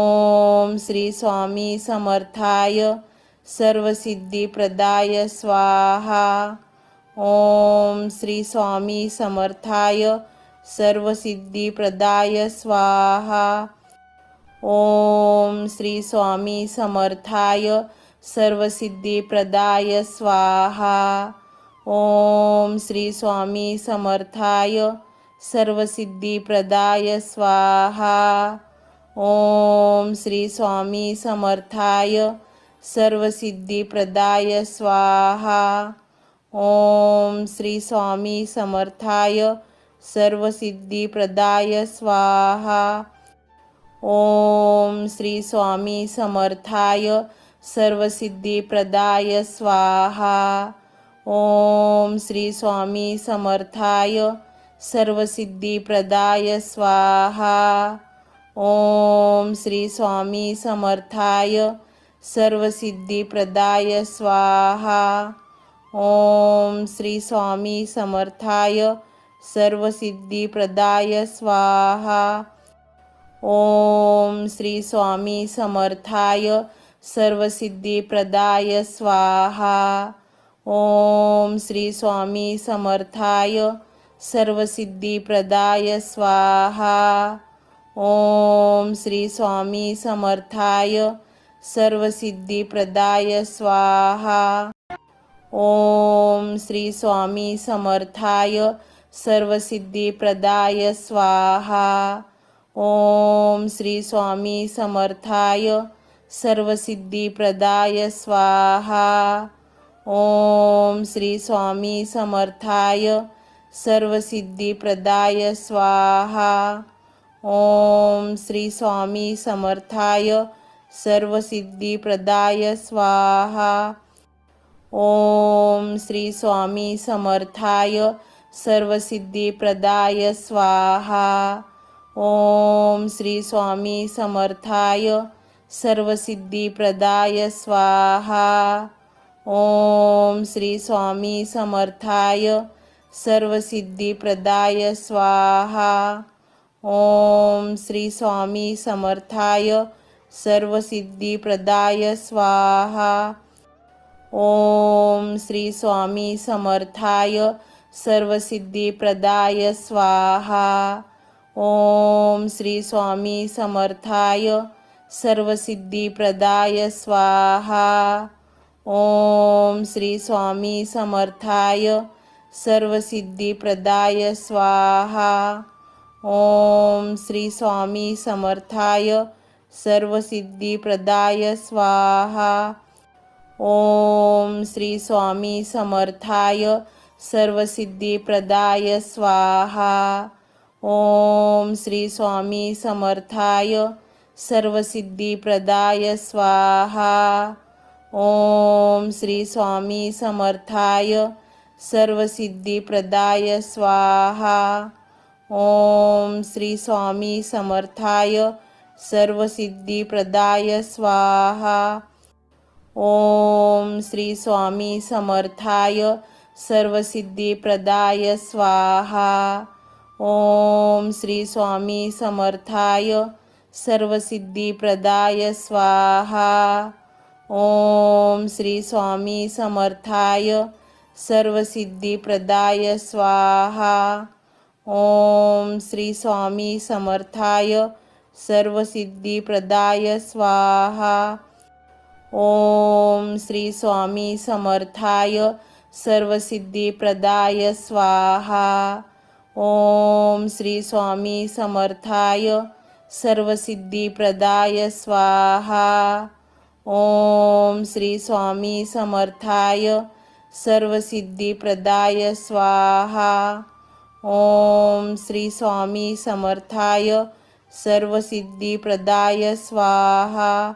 ओम श्री स्वामी समर्थाय सर्वसिद्धिप्रदाय स्वाहा. ओम श्री स्वामी समर्थाय सर्वसिद्धिप्रदाय स्वाहा. ओम श्री स्वामी समर्थाय सर्वसिद्धिप्रदाय स्वाहा. ओम श्री स्वामी समर्थाय सर्वसिद्धिप्रदाय स्वाहा. ओम श्री स्वामी समर्थाय सर्वसिद्धिप्रदाय स्वाहा. ओम श्री स्वामी समर्थाय सर्वसिद्धिप्रदाय स्वाहा. ओम श्री स्वामी समर्थाय सर्वसिद्धिप्रदाय स्वाहा. ओम श्री स्वामी समर्थाय सर्वसिद्धिप्रदाय स्वाहा. ओम श्री स्वामी समर्थाय सर्वसिद्धिप्रदाय स्वाहा. ओम श्री स्वामी समर्थाय सर्वसिद्धिप्रदाय स्वाहा. ओम श्री स्वामी समर्थाय सर्वसिद्धिप्रदाय स्वाहा. ओम श्री स्वामी समर्थाय सर्वसिद्धिप्रदाय स्वाहा. ओम श्री स्वामी समर्थाय सर्वसिद्धिप्रदाय स्वाहा. ओम श्री स्वामी समर्थाय सर्वसिद्धिप्रदाय स्वाहा. ओम श्री स्वामी समर्थाय सर्वसिद्धिप्रदाय स्वाहा. ओम श्री स्वामी समर्थाय सर्वसिद्धिप्रदाय स्वाहा. ओम श्री स्वामी समर्थाय सर्वसिद्धिप्रदाय स्वाहा. ओम श्री स्वामी समर्थाय सर्वसिद्धिप्रदाय स्वाहा. ओम श्री स्वामी समर्थाय सर्वसिद्धिप्रदाय स्वाहा. ओम श्री स्वामी समर्थाय सर्वसिद्धिप्रदाय स्वाहा. ओम श्री स्वामी समर्थाय सर्वसिद्धिप्रदाय स्वाहा. ओम श्री स्वामी समर्थाय सर्वसिद्धिप्रदाय स्वाहा. ओम श्री स्वामी समर्थाय सर्वसिद्धिप्रदाय स्वाहा. ओम श्री स्वामी समर्थाय सर्वसिद्धिप्रदाय स्वाहा. ओम श्री स्वामी समर्थाय सर्वसिद्धिप्रदाय स्वाहा. ओम श्री स्वामी समर्थाय सर्वसिद्धिप्रदाय स्वाहा. ओम श्री स्वामी समर्थाय सर्वसिद्धिप्रदाय स्वाहा. ओम श्री स्वामी समर्थाय सर्वसिद्धिप्रदाय स्वाहा. ओम श्री स्वामी समर्थाय सर्वसिद्धिप्रदाय स्वाहा. ओम श्री स्वामी समर्थाय सर्वसिद्धिप्रदाय स्वाहा. ओम श्री स्वामी समर्थाय सर्वसिद्धिप्रदाय स्वाहा. ओम श्री स्वामी समर्थाय सर्वसिद्धिप्रदाय स्वाहा. ओम श्री स्वामी समर्थाय सर्वसिद्धिप्रदाय स्वाहा. ओम श्री स्वामी समर्थाय सर्वसिद्धिप्रदाय स्वाहा. ओम श्री स्वामी समर्थाय सर्वसिद्धिप्रदाय स्वाहा. ओम श्री स्वामी समर्थाय सर्वसिद्धिप्रदाय स्वाहा. ओम श्री स्वामी समर्थाय सर्वसिद्धिप्रदाय स्वाहा.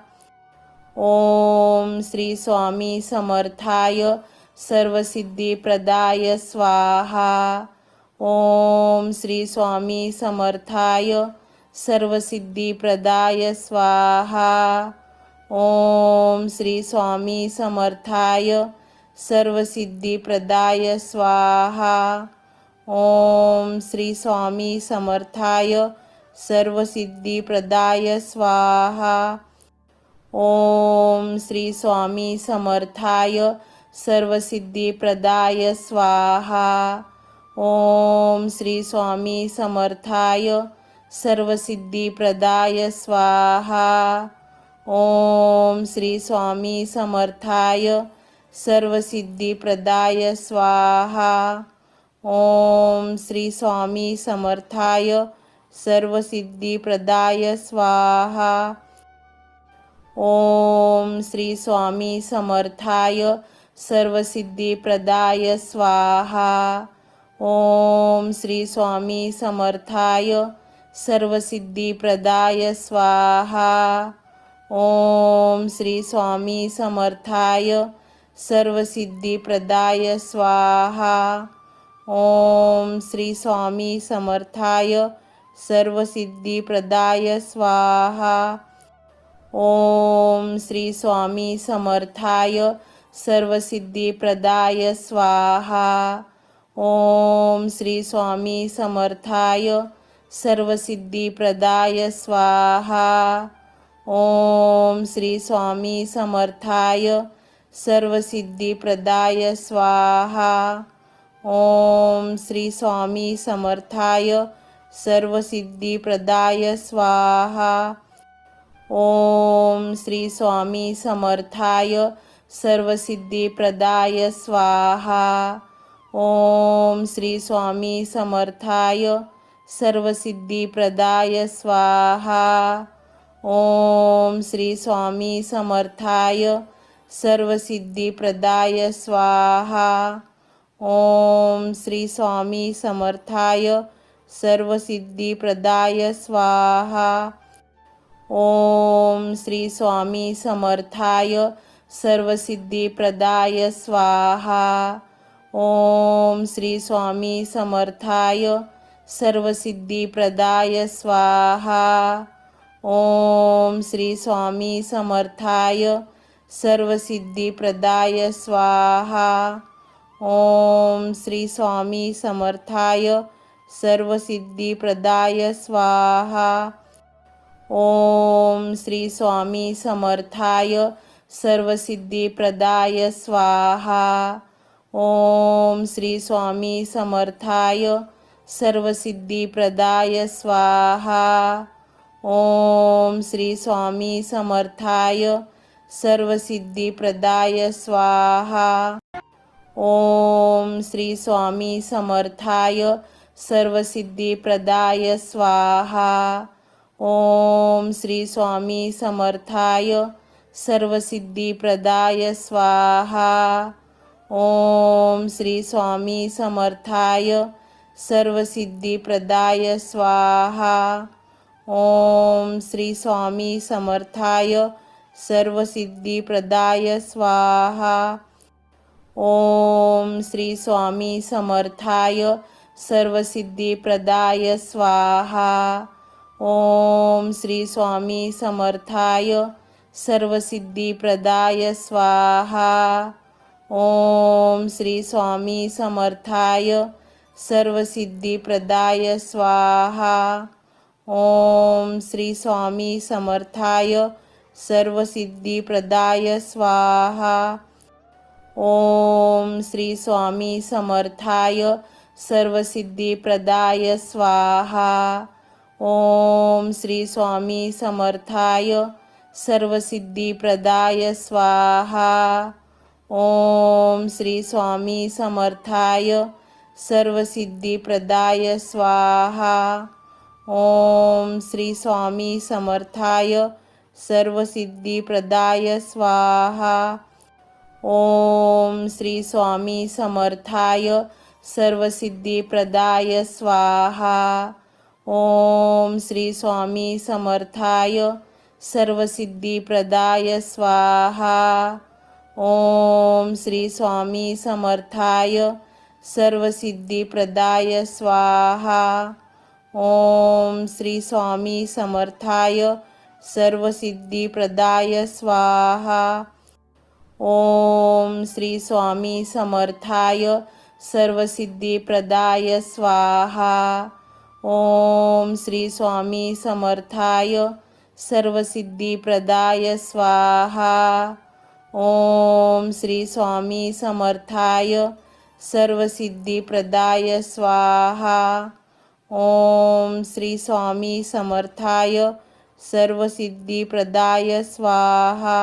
ओम श्री स्वामी समर्थाय सर्वसिद्धिप्रदाय स्वाहा. ओम श्री स्वामी समर्थाय सर्वसिद्धिप्रदाय स्वाहा. ओम श्री स्वामी समर्थाय सर्वसिद्धिप्रदाय स्वाहा. ओम श्री स्वामी समर्थाय सर्वसिद्धिप्रदाय स्वाहा. ओम श्री स्वामी समर्थाय सर्वसिद्धिप्रदाय स्वाहा. ओम श्री स्वामी समर्थाय सर्वसिद्धिप्रदाय स्वाहा. ओम श्री स्वामी समर्थाय सर्वसिद्धिप्रदाय स्वाहा. ओम श्री स्वामी समर्थाय सर्वसिद्धिप्रदाय स्वाहा. ओम श्री स्वामी समर्थाय सर्वसिद्धिप्रदाय स्वाहा. ओम श्री स्वामी समर्थाय सर्वसिद्धिप्रदाय स्वाहा. ओम श्री स्वामी समर्थाय सर्वसिद्धिप्रदाय स्वाहा. ओम श्री स्वामी समर्थाय सर्वसिद्धिप्रदाय स्वाहा. ओम श्री स्वामी समर्थाय सर्वसिद्धिप्रदाय स्वाहा. ओम श्री स्वामी समर्थाय सर्वसिद्धिप्रदाय स्वाहा. ओम श्री स्वामी समर्थाय सर्वसिद्धिप्रदाय स्वाहा. ओम श्री स्वामी समर्थाय सर्वसिद्धिप्रदाय स्वाहा. ओम श्री स्वामी समर्थाय सर्वसिद्धिप्रदाय स्वाहा. ओम श्री स्वामी समर्थाय सर्वसिद्धिप्रदाय स्वाहा. ओम श्री स्वामी समर्थाय सर्वसिद्धिप्रदाय स्वाहा. ओम श्री स्वामी समर्थाय सर्वसिद्धिप्रदाय स्वाहा. ओम श्री स्वामी समर्थाय सर्वसिद्धिप्रदाय स्वाहा. ओम श्री स्वामी समर्थाय सर्वसिद्धिप्रदाय स्वाहा. ओम श्री स्वामी समर्थाय सर्वसिद्धिप्रदाय स्वाहा. ओम श्री स्वामी समर्थाय सर्वसिद्धिप्रदाय स्वाहा. ओम श्री स्वामी समर्थाय सर्वसिद्धिप्रदाय स्वाहा. ओम श्री स्वामी समर्थाय सर्वसिद्धिप्रदाय स्वाहा. ओम श्री स्वामी समर्थाय सर्वसिद्धिप्रदाय स्वाहा. ओम श्री स्वामी समर्थाय सर्वसिद्धिप्रदाय स्वाहा. ओम श्री स्वामी समर्थाय सर्वसिद्धिप्रदाय स्वाहा. ओम श्री स्वामी समर्थाय सर्वसिद्धिप्रदाय स्वाहा. ओम श्री स्वामी समर्थाय सर्वसिद्धिप्रदाय स्वाहा. ओम श्री स्वामी समर्थाय सर्वसिद्धिप्रदाय स्वाहा. ओम श्री स्वामी समर्थाय सर्वसिद्धिप्रदाय स्वाहा. ओम श्री स्वामी समर्थाय सर्वसिद्धिप्रदाय स्वाहा. ओम श्री स्वामी समर्थाय सर्वसिद्धिप्रदाय स्वाहा. ओम श्री स्वामी समर्थाय सर्वसिद्धिप्रदाय स्वाहा. ओम श्री स्वामी समर्थाय सर्वसिद्धिप्रदाय स्वाहा. ओम श्री स्वामी समर्थाय सर्वसिद्धिप्रदाय स्वाहा. ओम श्री स्वामी समर्थाय सर्वसिद्धिप्रदाय स्वाहा. ओम श्री स्वामी समर्थाय सर्वसिद्धिप्रदाय स्वाहा. ओम श्री स्वामी समर्थाय सर्वसिद्धिप्रदाय स्वाहा. ओम श्री स्वामी समर्थाय सर्वसिद्धिप्रदाय स्वाहा. ओम श्री स्वामी समर्थाय सर्वसिद्धिप्रदाय स्वाहा. ओम श्री स्वामी समर्थाय सर्वसिद्धिप्रदाय स्वाहा. ओम श्री स्वामी समर्थाय सर्वसिद्धिप्रदाय स्वाहा. ओम श्री स्वामी समर्थाय सर्वसिद्धिप्रदाय स्वाहा. ओम श्री स्वामी समर्थाय सर्वसिद्धिप्रदाय स्वाहा.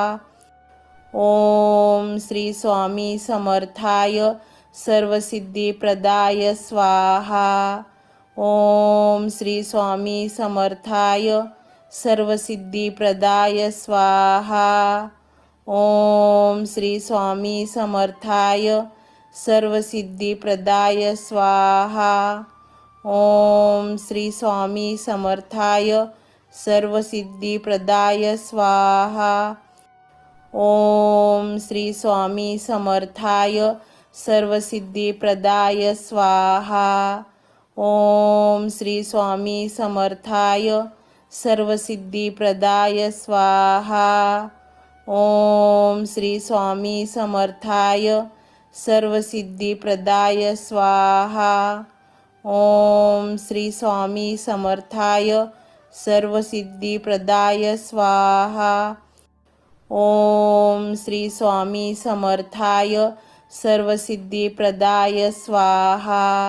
ओम श्री स्वामी समर्थाय सर्वसिद्धिप्रदाय स्वाहा. ओम श्री स्वामी समर्थाय सर्वसिद्धिप्रदाय स्वाहा. ओम श्री स्वामी समर्थाय सर्वसिद्धिप्रदाय स्वाहा. ओम श्री स्वामी समर्थाय सर्वसिद्धिप्रदाय स्वाहा. ओम श्री स्वामी समर्थाय सर्वसिद्धिप्रदाय स्वाहा. ओम श्री स्वामी समर्थाय सर्वसिद्धिप्रदाय स्वाहा. ओम श्री स्वामी समर्थाय सर्वसिद्धिप्रदाय स्वाहा. ओम श्री स्वामी समर्थाय सर्वसिद्धिप्रदाय स्वाहा. ओम श्री स्वामी समर्थाय सर्वसिद्धिप्रदाय स्वाहा.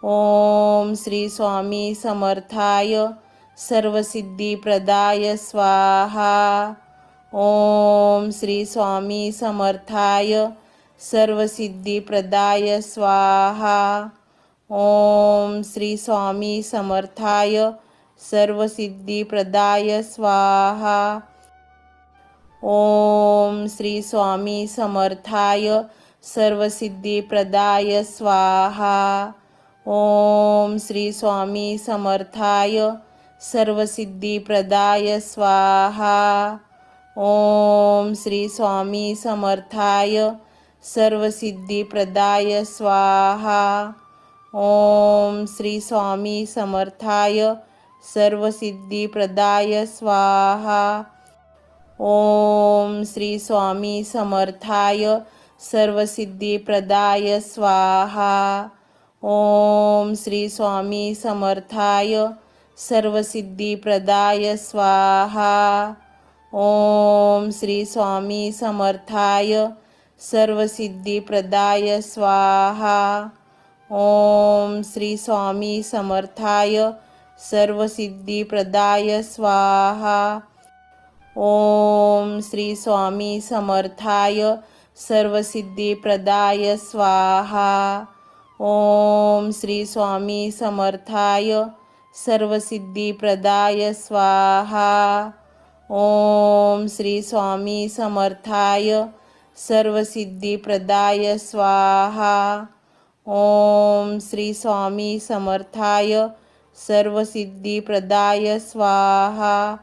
ओम श्री स्वामी समर्थाय सर्वसिद्धिप्रदाय स्वाहा. ओम श्री स्वामी समर्थाय सर्वसिद्धिप्रदाय स्वाहा. ओम श्री स्वामी समर्थाय सर्वसिद्धिप्रदाय स्वाहा. ओम श्री स्वामी समर्थाय सर्वसिद्धिप्रदाय स्वाहा. ओम श्री स्वामी समर्थाय सर्वसिद्धिप्रदाय स्वाहा. ओम श्री स्वामी समर्थाय सर्वसिद्धिप्रदाय स्वाहा. ओम श्री स्वामी समर्थाय सर्वसिद्धिप्रदाय स्वाहा. ओम श्री स्वामी समर्थाय सर्वसिद्धिप्रदाय स्वाहा. ओम श्री स्वामी समर्थाय सर्वसिद्धिप्रदाय स्वाहा. ओम श्री स्वामी समर्थाय सर्वसिद्धिप्रदाय स्वाहा. ओम श्री स्वामी समर्थाय सर्वसिद्धिप्रदाय स्वाहा. ओम श्री स्वामी समर्थाय सर्वसिद्धिप्रदाय स्वाहा. ओम श्री स्वामी समर्थाय सर्वसिद्धिप्रदाय स्वाहा. ओम श्री स्वामी समर्थाय सर्वसिद्धिप्रदाय स्वाहा. ओम श्री स्वामी समर्थाय सर्वसिद्धिप्रदाय स्वाहा.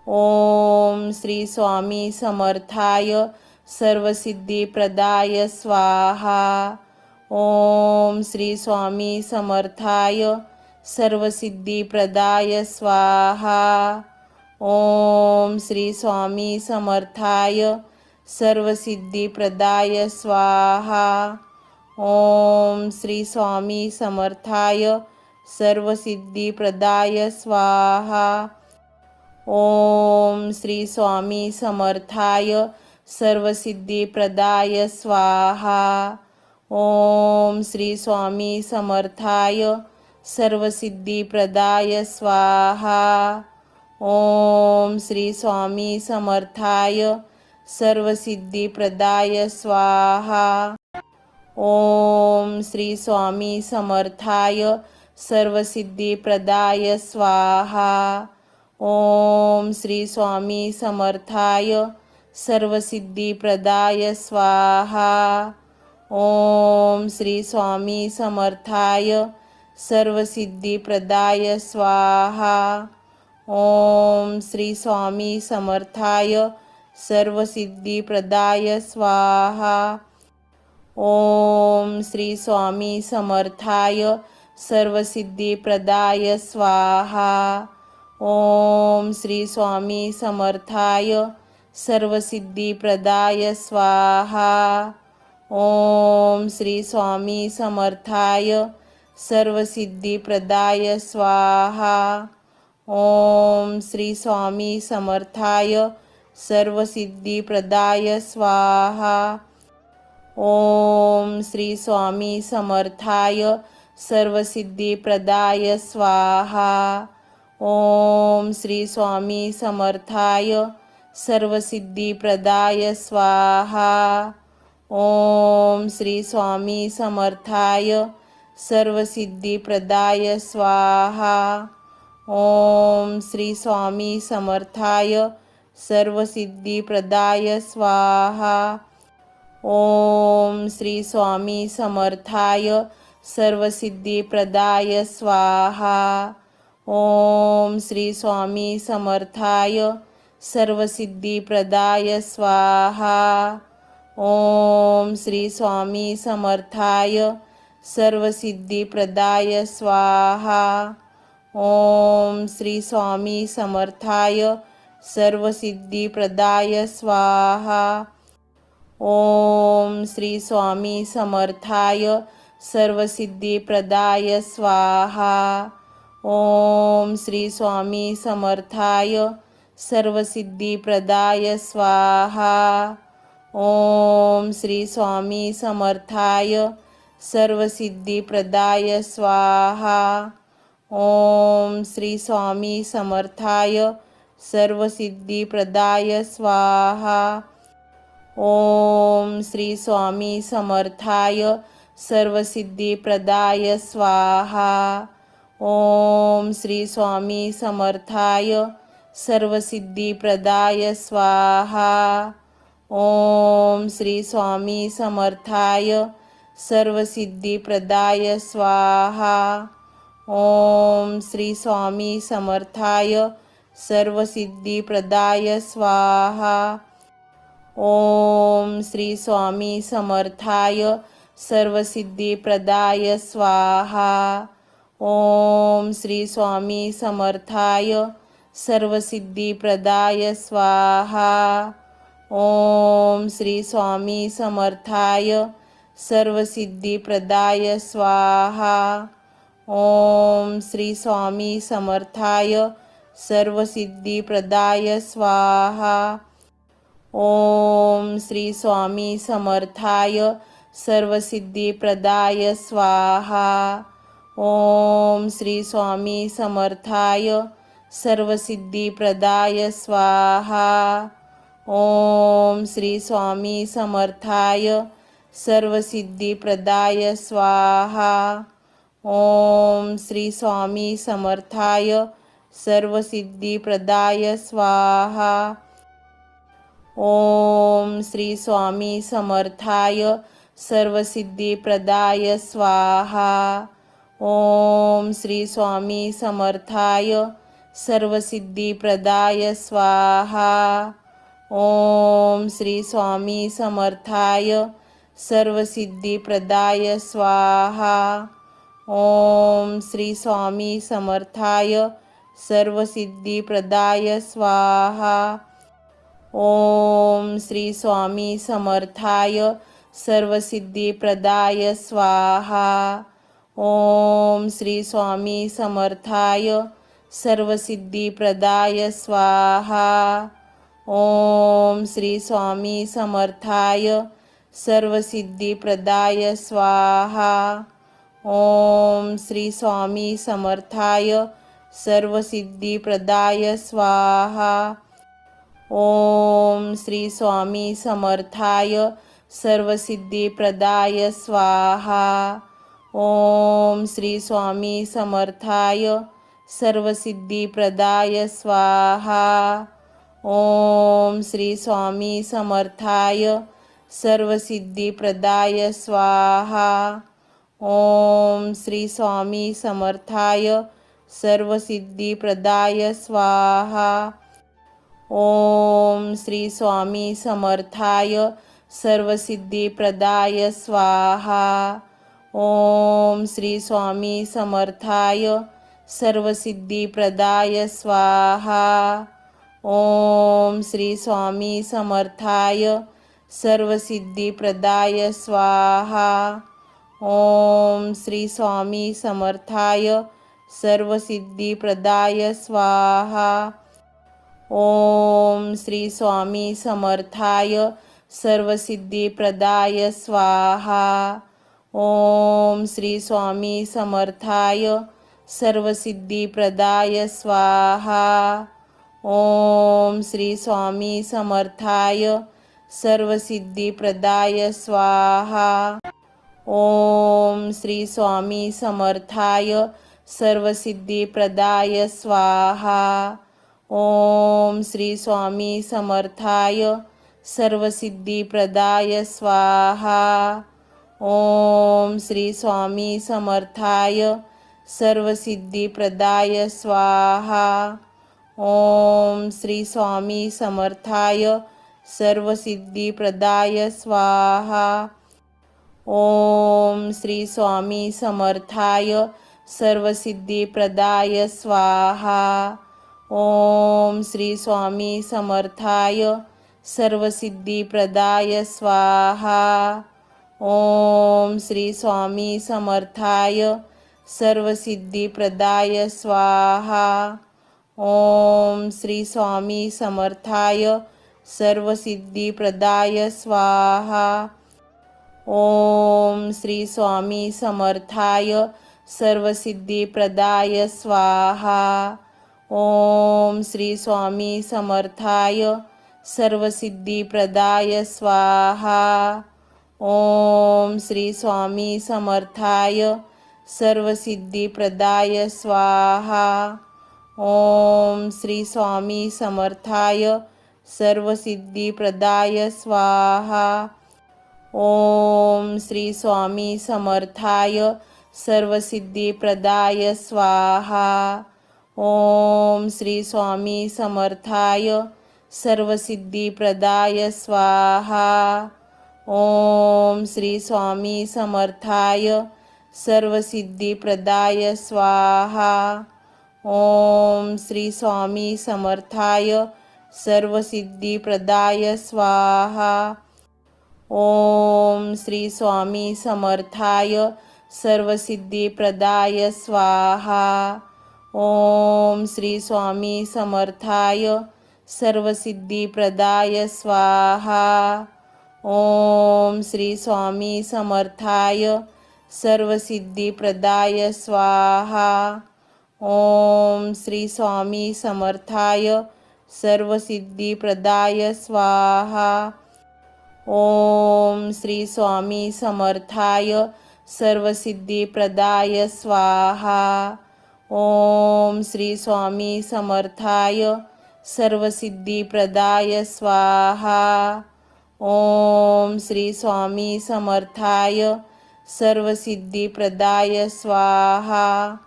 ओम श्री स्वामी समर्थाय सर्वसिद्धिप्रदाय स्वाहा. ओम श्री स्वामी समर्थाय सर्वसिद्धिप्रदाय स्वाहा. ओम श्री स्वामी समर्थाय सर्वसिद्धिप्रदाय स्वाहा. ओम श्री स्वामी समर्थाय सर्वसिद्धिप्रदाय स्वाहा. ओम श्री स्वामी समर्थाय सर्वसिद्धिप्रदाय स्वाहा. ओम श्री स्वामी समर्थाय सर्वसिद्धिप्रदाय स्वाहा. ओम श्री स्वामी समर्थाय सर्वसिद्धिप्रदाय स्वाहा. ओम श्री स्वामी समर्थाय सर्वसिद्धिप्रदाय स्वाहा. ओम श्री स्वामी समर्थाय सर्वसिद्धिप्रदाय स्वाहा. ओम श्री स्वामी समर्थाय सर्वसिद्धिप्रदाय स्वाहा. ओम श्री स्वामी समर्थाय सर्वसिद्धिप्रदाय स्वाहा. ओम श्री स्वामी समर्थाय सर्वसिद्धिप्रदाय स्वाहा. ओम श्री स्वामी समर्थाय सर्वसिद्धिप्रदाय स्वाहा. ओम श्री स्वामी समर्थाय सर्वसिद्धिप्रदाय स्वाहा. ओम श्री स्वामी समर्थाय सर्वसिद्धिप्रदाय स्वाहा. ओम श्री स्वामी समर्थाय सर्वसिद्धिप्रदाय स्वाहा. ओम श्री स्वामी समर्थाय सर्वसिद्धिप्रदाय स्वाहा. ओम श्री स्वामी समर्थाय सर्वसिद्धिप्रदाय स्वाहा. ओम श्री स्वामी समर्थाय सर्वसिद्धिप्रदाय स्वाहा. ओम श्री स्वामी समर्थाय सर्वसिद्धिप्रदाय स्वाहा. ओम श्री स्वामी समर्थाय सर्वसिद्धिप्रदाय स्वाहा. ओम श्री स्वामी समर्थाय सर्वसिद्धिप्रदाय स्वाहा. ओम श्री स्वामी समर्थाय सर्वसिद्धिप्रदाय स्वाहा. ओम श्री स्वामी समर्थाय सर्वसिद्धिप्रदाय स्वाहा. ओम श्री स्वामी समर्थाय सर्वसिद्धिप्रदाय स्वाहा. ओम श्री स्वामी समर्थाय सर्वसिद्धिप्रदाय स्वाहा. ओम श्री स्वामी समर्थाय सर्वसिद्धिप्रदाय स्वाहा. ओम श्री स्वामी समर्थाय सर्वसिद्धिप्रदाय स्वाहा. ओम श्री स्वामी समर्थाय सर्वसिद्धिप्रदाय स्वाहा. ओम श्री स्वामी समर्थाय सर्वसिद्धिप्रदाय स्वाहा. ओम श्री स्वामी समर्थाय सर्वसिद्धिप्रदाय स्वाहा. ओम श्री स्वामी समर्थाय सर्वसिद्धिप्रदाय स्वाहा. ओम श्री स्वामी समर्थाय सर्वसिद्धिप्रदाय स्वाहा. ओम श्री स्वामी समर्थाय सर्वसिद्धिप्रदाय स्वाहा. ओम श्री स्वामी समर्थाय सर्वसिद्धिप्रदाय स्वाहा. ओम श्री स्वामी समर्थाय सर्वसिद्धिप्रदाय स्वाहा. ओम श्री स्वामी समर्थाय सर्वसिद्धिप्रदाय स्वाहा. ओम श्री स्वामी समर्थाय सर्वसिद्धिप्रदाय स्वाहा. ओम श्री स्वामी समर्थाय सर्वसिद्धिप्रदाय स्वाहा। ओम श्री स्वामी समर्थाय सर्वसिद्धिप्रदाय स्वाहा। ओम श्री स्वामी समर्थाय सर्वसिद्धिप्रदाय स्वाहा। ओम श्री स्वामी समर्थाय सर्वसिद्धिप्रदाय स्वाहा। ओम श्री स्वामी समर्थाय सर्वसिद्धिप्रदाय स्वाहा। ओम श्री स्वामी समर्थाय सर्वसिद्धिप्रदाय स्वाहा। ओम श्री स्वामी समर्थाय सर्वसिद्धिप्रदाय स्वाहा। ओम श्री स्वामी समर्थाय सर्वसिद्धिप्रदाय स्वाहा। ओम श्री स्वामी समर्थाय सर्वसिद्धिप्रदाय स्वाहा। ओम श्री स्वामी समर्थाय सर्वसिद्धिप्रदाय स्वाहा। ओम श्री स्वामी समर्थाय सर्वसिद्धिप्रदाय स्वाहा। ओम श्री स्वामी समर्थाय सर्वसिद्धिप्रदाय स्वाहा। ओम श्री स्वामी समर्थाय सर्वसिद्धिप्रदाय स्वाहा। ओम श्री स्वामी समर्थाय सर्वसिद्धिप्रदाय स्वाहा। ओम श्री स्वामी समर्थाय सर्वसिद्धिप्रदाय स्वाहा। ओम श्री स्वामी समर्थाय सर्वसिद्धिप्रदाय स्वाहा। ओम श्री स्वामी समर्थाय सर्वसिद्धिप्रदाय स्वाहा। ओम श्री स्वामी समर्थाय सर्वसिद्धिप्रदाय स्वाहा। ओम श्री स्वामी समर्थाय सर्वसिद्धिप्रदाय स्वाहा। ओम श्री स्वामी समर्थाय सर्वसिद्धिप्रदाय स्वाहा। ओम श्री स्वामी समर्थाय सर्वसिद्धिप्रदाय स्वाहा। ओम श्री स्वामी समर्थाय सर्वसिद्धिप्रदाय स्वाहा। ओम श्री स्वामी समर्थाय सर्वसिद्धिप्रदाय स्वाहा। ओम श्री स्वामी समर्थाय सर्वसिद्धिप्रदाय स्वाहा। ओम श्री स्वामी समर्थाय सर्वसिद्धिप्रदाय स्वाहा। ओम श्री स्वामी समर्थाय सर्वसिद्धिप्रदाय स्वाहा। ओम श्री स्वामी समर्थाय सर्वसिद्धिप्रदाय स्वाहा। ओम श्री स्वामी समर्थाय सर्वसिद्धिप्रदाय स्वाहा। ओम श्री स्वामी समर्थाय सर्वसिद्धिप्रदाय स्वाहा। ओम श्री स्वामी समर्थाय सर्वसिद्धिप्रदाय स्वाहा। ओम श्री स्वामी समर्थाय सर्वसिद्धिप्रदाय स्वाहा। ओम श्री स्वामी समर्थाय सर्वसिद्धिप्रदाय स्वाहा। ओम श्री स्वामी समर्थाय सर्वसिद्धिप्रदाय स्वाहा। ओम श्री स्वामी समर्थाय सर्वसिद्धिप्रदाय स्वाहा। ओम श्री स्वामी समर्थाय सर्वसिद्धिप्रदाय स्वाहा। ओम श्री स्वामी समर्थाय सर्वसिद्धिप्रदाय स्वाहा। ओम श्री स्वामी समर्थाय सर्वसिद्धिप्रदाय स्वाहा। ओम श्री स्वामी समर्थाय सर्वसिद्धिप्रदाय स्वाहा। ओम श्री स्वामी समर्थाय सर्वसिद्धिप्रदाय स्वाहा। ओम श्री स्वामी समर्थाय सर्वसिद्धिप्रदाय स्वाहा। ओम श्री स्वामी समर्थाय सर्वसिद्धिप्रदाय स्वाहा। ओम श्री स्वामी समर्थाय सर्वसिद्धिप्रदाय स्वाहा. ओम श्री स्वामी समर्थाय सर्वसिद्धिप्रदाय स्वाहा.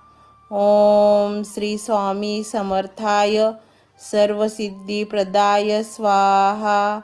ओम श्री स्वामी समर्थाय सर्वसिद्धिप्रदाय स्वाहा.